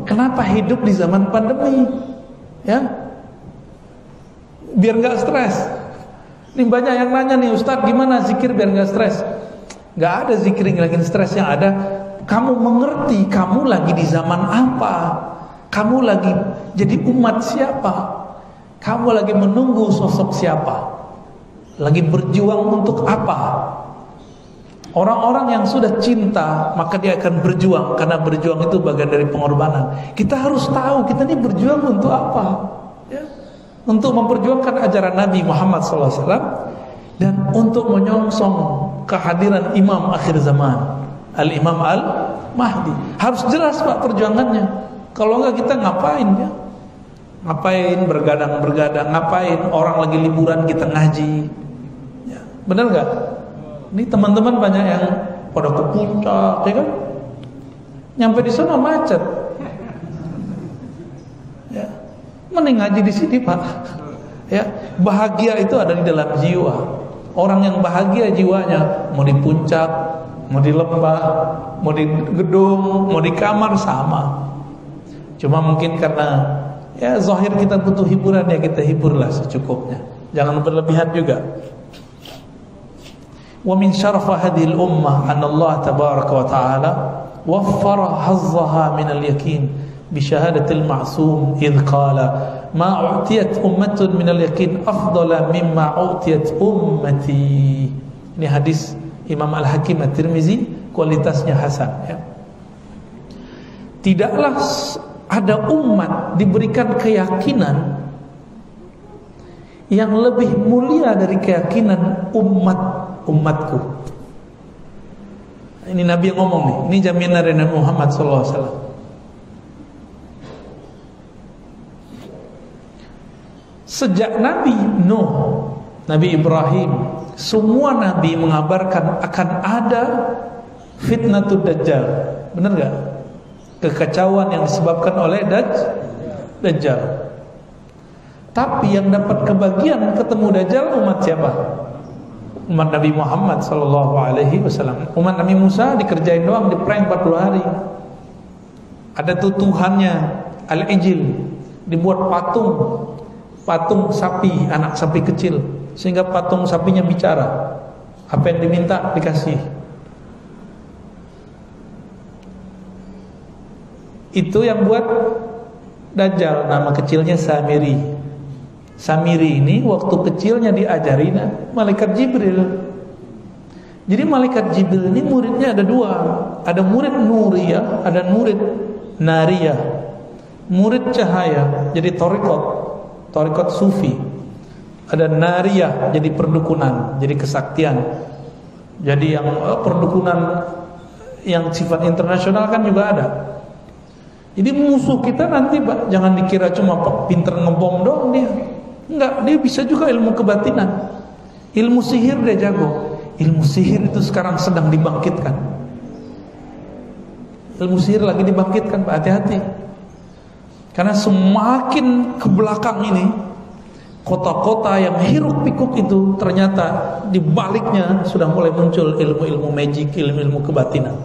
[SPEAKER 1] kenapa hidup di zaman pandemi. Ya. Biar enggak stres. Ini banyak yang nanya nih, Ustaz, gimana zikir biar enggak stres? Enggak ada zikir yang lagi stres, yang ada kamu mengerti kamu lagi di zaman apa. Kamu lagi jadi umat siapa? Kamu lagi menunggu sosok siapa? Lagi berjuang untuk apa? Orang-orang yang sudah cinta, maka dia akan berjuang, karena berjuang itu bagian dari pengorbanan. Kita harus tahu kita ini berjuang untuk apa ya? Untuk memperjuangkan ajaran Nabi Muhammad SAW dan untuk menyongsong kehadiran Imam akhir zaman, Al-Imam Al-Mahdi. Harus jelas Pak perjuangannya. Kalau enggak kita ngapain ya? Ngapain bergadang-bergadang? Ngapain orang lagi liburan kita ngaji? Ya, benar enggak? Ini teman-teman banyak yang pada ke puncak, ya kan? Nyampe di sana macet. Mending ngaji di sini, Pak. Ya, bahagia itu ada di dalam jiwa. Orang yang bahagia jiwanya, mau di puncak, mau di lembah, mau di gedung, mau di kamar sama. Cuma mungkin karena ya zahir kita butuh hiburan, ya kita hiburlah secukupnya. Jangan berlebihan juga. Wa min syarafa hadhil ummah anna Allah tabaraka wa ta'ala waffara hazzaha min al-yakin bi syahadatil ma'sum idh qala ma u'tiyat ummatun min al-yakin afdala mimma u'tiyat ummati. Ini hadis Imam Al-Hakim At-Tirmizi, kualitasnya hasan, ya. Tidaklah ada umat diberikan keyakinan yang lebih mulia dari keyakinan umatku. Ini Nabi yang ngomong nih. Ini jaminan dari Nabi Muhammad SAW. Sejak Nabi Nuh, Nabi Ibrahim, semua Nabi mengabarkan akan ada fitnatul Dajjal. Benar gak? Kekacauan yang disebabkan oleh Dajjal. Tapi yang dapat kebagian ketemu Dajjal umat siapa? Umat Nabi Muhammad SAW. Umat Nabi Musa dikerjain doang, diprank 40 hari. Ada tuh Tuhannya Al-Ijil, dibuat patung sapi, anak sapi kecil, sehingga patung sapinya bicara. Apa yang diminta dikasih. Itu yang buat Dajjal, nama kecilnya Samiri. Samiri ini waktu kecilnya diajari malaikat Jibril. Jadi malaikat Jibril ini muridnya ada dua. Ada murid Nuriyah, ada murid Nariyah. Murid cahaya jadi Thariqat Sufi. Ada Nariyah jadi perdukunan, jadi kesaktian. Jadi yang perdukunan yang sifat internasional kan juga ada. Jadi musuh kita nanti, Pak, jangan dikira cuma pinter ngebom doang dia. Enggak, dia bisa juga ilmu kebatinan. Ilmu sihir dia jago. Ilmu sihir itu sekarang sedang dibangkitkan. Ilmu sihir lagi dibangkitkan, Pak, hati-hati. Karena semakin ke belakang ini, kota-kota yang hiruk pikuk itu ternyata di baliknya sudah mulai muncul ilmu-ilmu magic, ilmu-ilmu kebatinan.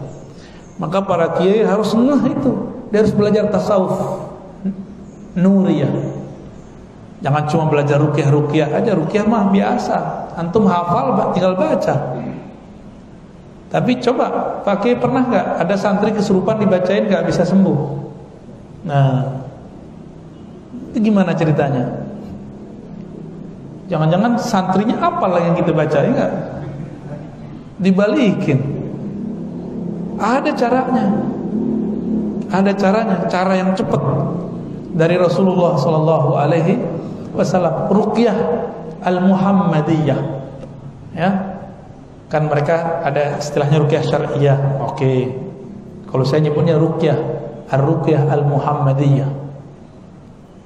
[SPEAKER 1] Maka para kiai harus ngeh itu. Dia harus belajar tasawuf Nuriyah. Jangan cuma belajar ruqyah aja. Ruqyah mah biasa, antum hafal tinggal baca. Tapi coba, Pak Kiai pernah gak ada santri kesurupan dibacain gak bisa sembuh? Nah, itu gimana ceritanya? Jangan-jangan santrinya apalah yang kita bacain gak? Dibalikin. Ada caranya. Ada caranya, cara yang cepat dari Rasulullah SAW. Ruqyah Al-Muhammadiyah, ya. Kan mereka ada istilahnya ruqyah syar'iyah. Oke. Kalau saya nyebutnya ruqyah Ar-Ruqyah Al-Muhammadiyah.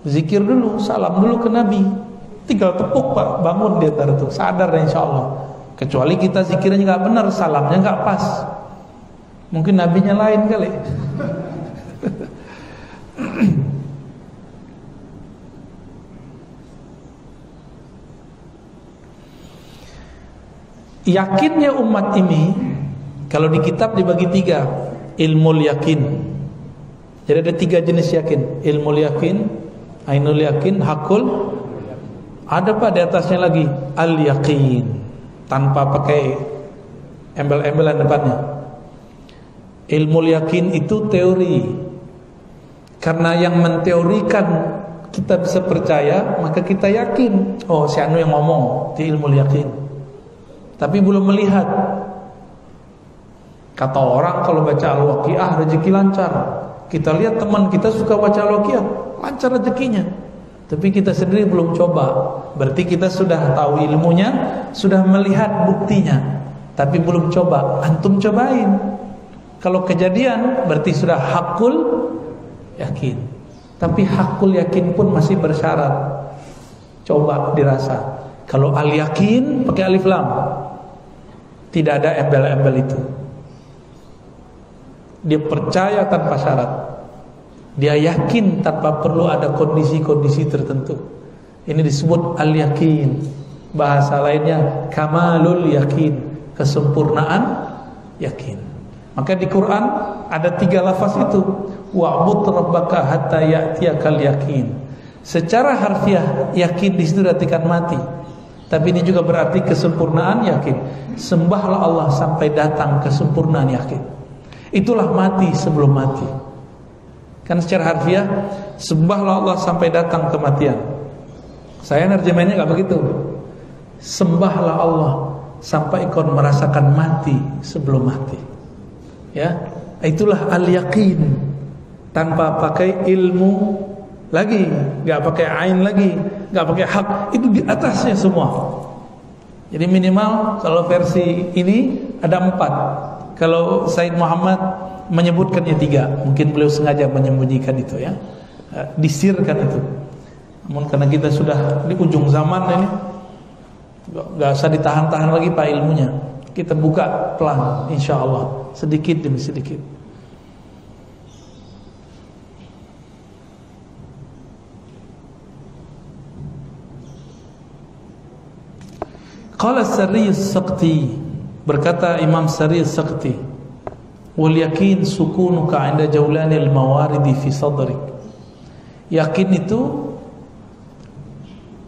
[SPEAKER 1] Zikir dulu, salam dulu ke Nabi. Tinggal tepuk, Pak, bangun dia tuh, sadar insyaallah. Kecuali kita zikirnya enggak benar, salamnya enggak pas. Mungkin nabinya lain kali. Yakinnya umat ini, kalau di kitab dibagi 3. Ilmul yakin. Jadi ada 3 jenis yakin. Ilmul yakin, ainul yakin, hakul. Ada, Pak, di atasnya lagi al yakin, tanpa pakai embel-embelan depannya. Ilmul yakin itu teori. Karena yang menteorikan kita bisa percaya, maka kita yakin. Oh, si anu yang ngomong, di ilmul yakin. Tapi belum melihat. Kata orang kalau baca Al-Waqiah rezeki lancar. Kita lihat teman kita suka baca Al-Waqiah, lancar rezekinya. Tapi kita sendiri belum coba. Berarti kita sudah tahu ilmunya, sudah melihat buktinya, tapi belum coba. Antum cobain. Kalau kejadian berarti sudah hakul yakin. Tapi hakul yakin pun masih bersyarat. Coba dirasa. Kalau al yakin pakai alif lam, tidak ada embel-embel itu. Dia percaya tanpa syarat. Dia yakin tanpa perlu ada kondisi-kondisi tertentu. Ini disebut al-yakin. Bahasa lainnya kamalul yakin, kesempurnaan yakin. Maka di Quran ada 3 lafaz itu, wa'bud rabbaka hatta ya'tiyakal yakin. Secara harfiah yakin di situ artikan mati. Tapi ini juga berarti kesempurnaan yakin. Sembahlah Allah sampai datang kesempurnaan yakin. Itulah mati sebelum mati. Kan secara harfiah sembahlah Allah sampai datang kematian. Saya nerjemahnya enggak begitu. Sembahlah Allah sampai kau merasakan mati sebelum mati. Ya, itulah al-yaqin. Tanpa pakai ilmu lagi, enggak pakai ain lagi, enggak pakai hak, itu di atasnya semua. Jadi minimal kalau versi ini ada 4. Kalau Said Muhammad menyebutkannya 3. Mungkin beliau sengaja menyembunyikan itu ya, disirkan itu. Namun karena kita sudah di ujung zaman ini, enggak usah ditahan-tahan lagi Pak ilmunya. Kita buka pelan insyaallah, sedikit demi sedikit. Qala Sari As-Saqti, berkata Imam Sari As-Saqti, wal yakin sukunuka 'inda jawlanil mawaridi fi sadrik. Yakin itu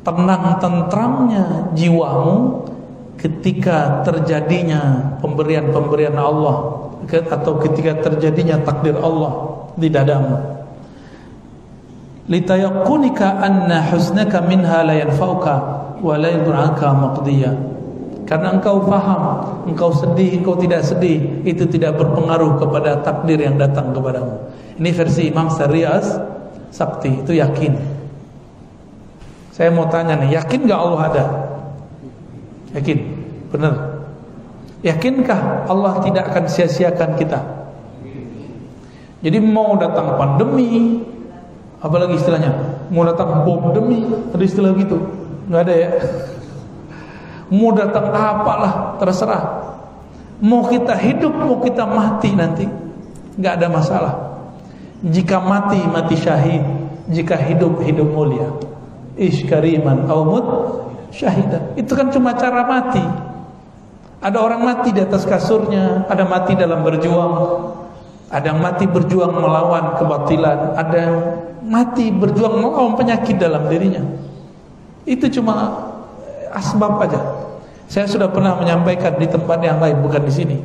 [SPEAKER 1] tenang tentramnya jiwamu ketika terjadinya pemberian-pemberian Allah atau ketika terjadinya takdir Allah di dadamu. Litayaqunika anna husnaka minha la yanfa'uka wa la yadur'aka maqdiya. Karena engkau faham, engkau sedih, engkau tidak sedih, itu tidak berpengaruh kepada takdir yang datang kepadamu. Ini versi Imam Syari'as Sakti, itu yakin. Saya mau tanya nih, yakin gak Allah ada? Yakin? Benar? Yakinkah Allah tidak akan sia-siakan kita? Jadi mau datang pandemi, apalagi istilahnya, mau datang bom demi, ada istilah gitu? Nggak ada ya? Mau datang apalah, terserah. Mau kita hidup, mau kita mati nanti, nggak ada masalah. Jika mati, mati syahid. Jika hidup, hidup mulia. Ish kariman aumut syahidah. Itu kan cuma cara mati. Ada orang mati di atas kasurnya, ada mati dalam berjuang, ada yang mati berjuang melawan kebatilan, ada yang mati berjuang melawan penyakit dalam dirinya. Itu cuma asbab aja. Saya sudah pernah menyampaikan di tempat yang lain, bukan di sini.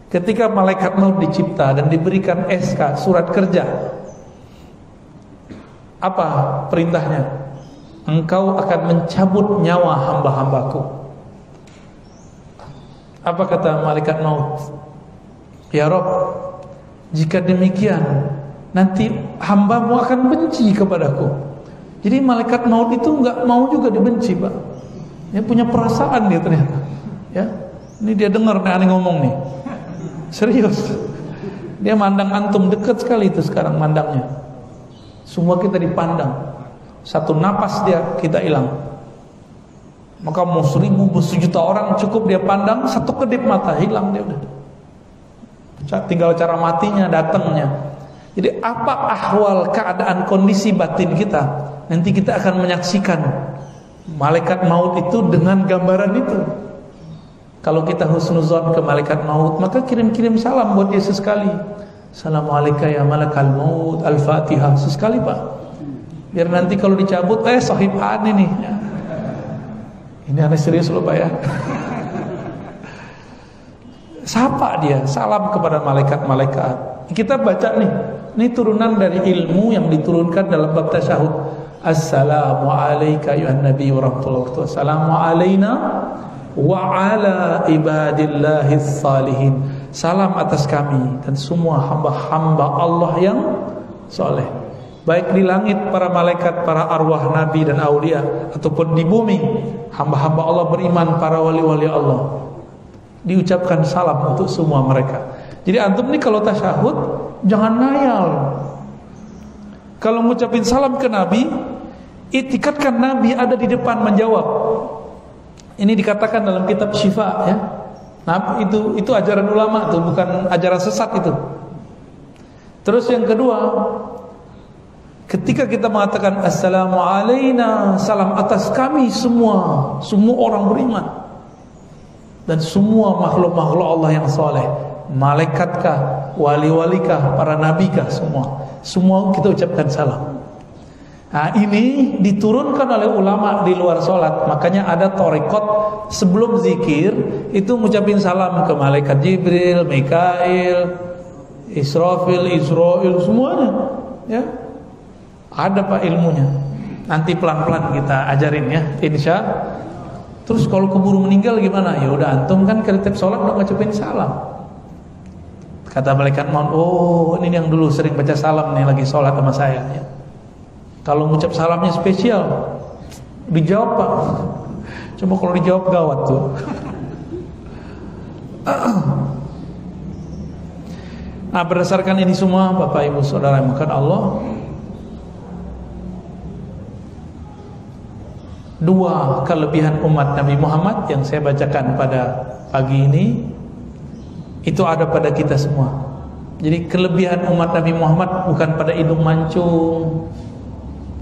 [SPEAKER 1] Ketika malaikat maut dicipta dan diberikan SK, surat kerja, apa perintahnya? Engkau akan mencabut nyawa hamba-hambaku. Apa kata malaikat maut? Ya Rabb, jika demikian nanti hambamu akan benci kepadaku. Jadi malaikat maut itu enggak mau juga dibenci, Pak. Dia punya perasaan dia ternyata. Ya. Ini dia dengar nih aneh ngomong nih. Serius. Dia mandang antum, dekat sekali itu sekarang mandangnya. Semua kita dipandang. Satu napas dia kita hilang. Maka mau 1000, 1 juta orang cukup dia pandang, satu kedip mata hilang dia udah. Tinggal cara matinya, datangnya. Jadi apa ahwal keadaan kondisi batin kita, nanti kita akan menyaksikan malaikat maut itu dengan gambaran itu. Kalau kita husnuzon ke malaikat maut, maka kirim-kirim salam buat dia sesekali. Assalamualaikum ya malakal maut, al-fatihah sesekali Pak. Biar nanti kalau dicabut, sahib aneh nih. Ini aneh serius loh Pak ya. Sapa dia, salam kepada malaikat-malaikat. Kita baca nih, ini turunan dari ilmu yang diturunkan dalam bab tasyahud. Assalamu alayka ayuhan nabi wa rahmatullahi wa barakatuh. Assalamu alayna wa ala ibadillahis salihin. Salam atas kami dan semua hamba-hamba Allah yang soleh, baik di langit para malaikat, para arwah nabi dan aulia, ataupun di bumi hamba-hamba Allah beriman, para wali-wali Allah. Diucapkan salam untuk semua mereka. Jadi antum nih kalau tasyahud jangan ngayal. Kalau ngucapin salam ke Nabi, itikadkan Nabi ada di depan menjawab. Ini dikatakan dalam kitab Syifa ya. Nah, itu ajaran ulama tuh, bukan ajaran sesat itu. Terus yang kedua, Ketika kita mengatakan assalamu alaina, salam atas kami semua orang beriman dan semua makhluk-makhluk Allah yang soleh, malaikatkah, wali-walikah, para nabikah, semua kita ucapkan salam. Nah, ini diturunkan oleh ulama di luar sholat. Makanya ada thariqat sebelum zikir itu ngucapin salam ke malaikat Jibril, Mikail, Israfil, Israil, semuanya. Ya, ada pak ilmunya. Nanti pelan-pelan kita ajarin ya, insya. Terus kalau keburu meninggal gimana? Ya udah antum kan ke tiap sholat udah ngucapin salam. Kata malaikat maut, oh ini yang dulu sering baca salam nih lagi sholat sama saya. Ya. Kalau ngucap salamnya spesial, dijawab pak. Coba kalau dijawab gawat tuh. Nah, berdasarkan ini semua Bapak Ibu Saudara yang dimuliakan Allah, dua kelebihan umat Nabi Muhammad yang saya bacakan pada pagi ini itu ada pada kita semua. Jadi kelebihan umat Nabi Muhammad bukan pada hidung mancung.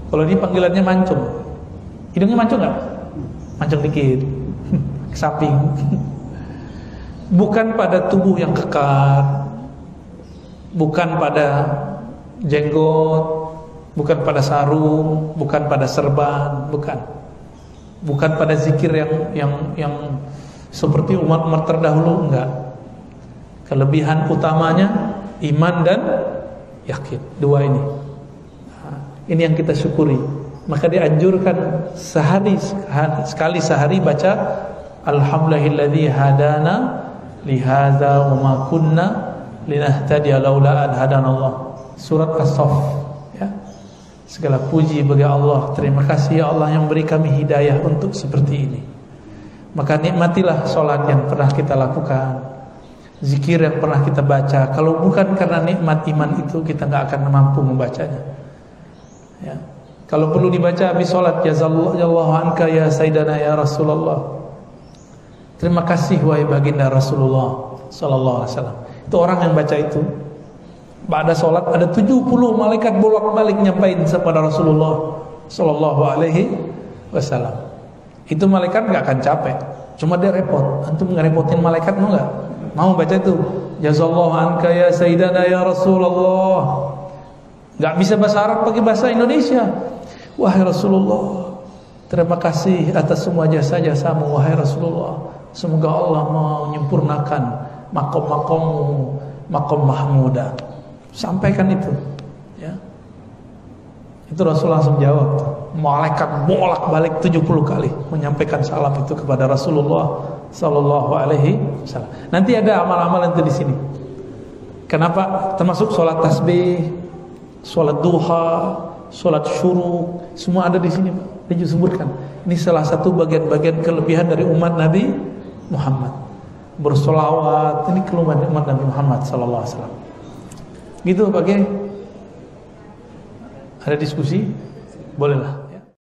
[SPEAKER 1] Kalau ini panggilannya mancung. Hidungnya mancung nggak? Mancung dikit, ke samping. Bukan pada tubuh yang kekar, bukan pada jenggot, bukan pada sarung, bukan pada serban, bukan pada zikir yang seperti umat-umat terdahulu, enggak. Kelebihan utamanya iman dan yakin. Dua ini. Ini yang kita syukuri. Maka dianjurkan sekali sehari baca Alhamdulillahilladzi hadana lihadza wa ma kunna linahtadiya laula an hadanallah. Surat As-Saff ya. Segala puji bagi Allah. Terima kasih ya Allah yang beri kami hidayah untuk seperti ini. Maka nikmatilah salat yang pernah kita lakukan, zikir yang pernah kita baca. Kalau bukan karena nikmat iman itu, kita enggak akan mampu membacanya. Ya. Kalau perlu dibaca habis salat, jazallahu anka ya sayyidana ya Rasulullah. Terima kasih wahai baginda Rasulullah sallallahu alaihi wasallam. Itu orang yang baca itu pada salat ada 70 malaikat bolak-balik nyampain kepada Rasulullah sallallahu alaihi wasallam. Itu malaikat enggak akan capek, cuma dia repot. Antum ngerepotin malaikat mau enggak? Mau baca itu jazallahu anka ya sayyidana ya Rasulullah. Gak bisa bahasa Arab, pakai bahasa Indonesia. Wahai Rasulullah, terima kasih atas semua jasa-jasamu wahai Rasulullah. Semoga Allah menyempurnakan makom-makommu, makom mahmuda. Sampaikan itu ya. Itu Rasulullah langsung jawab. Malaikat bolak-balik 70 kali menyampaikan salam itu kepada Rasulullah sallallahu alaihi wasallam. Nanti ada amal-amal itu di sini. Kenapa? Termasuk sholat tasbih, sholat duha, sholat syuruk, semua ada di sini Pak. Disebutkan. Ini salah satu bagian-bagian kelebihan dari umat Nabi Muhammad. Bersolawat, ini kelebihan umat Nabi Muhammad sallallahu alaihi wasallam. Gitu Pak. Ada diskusi? Bolehlah.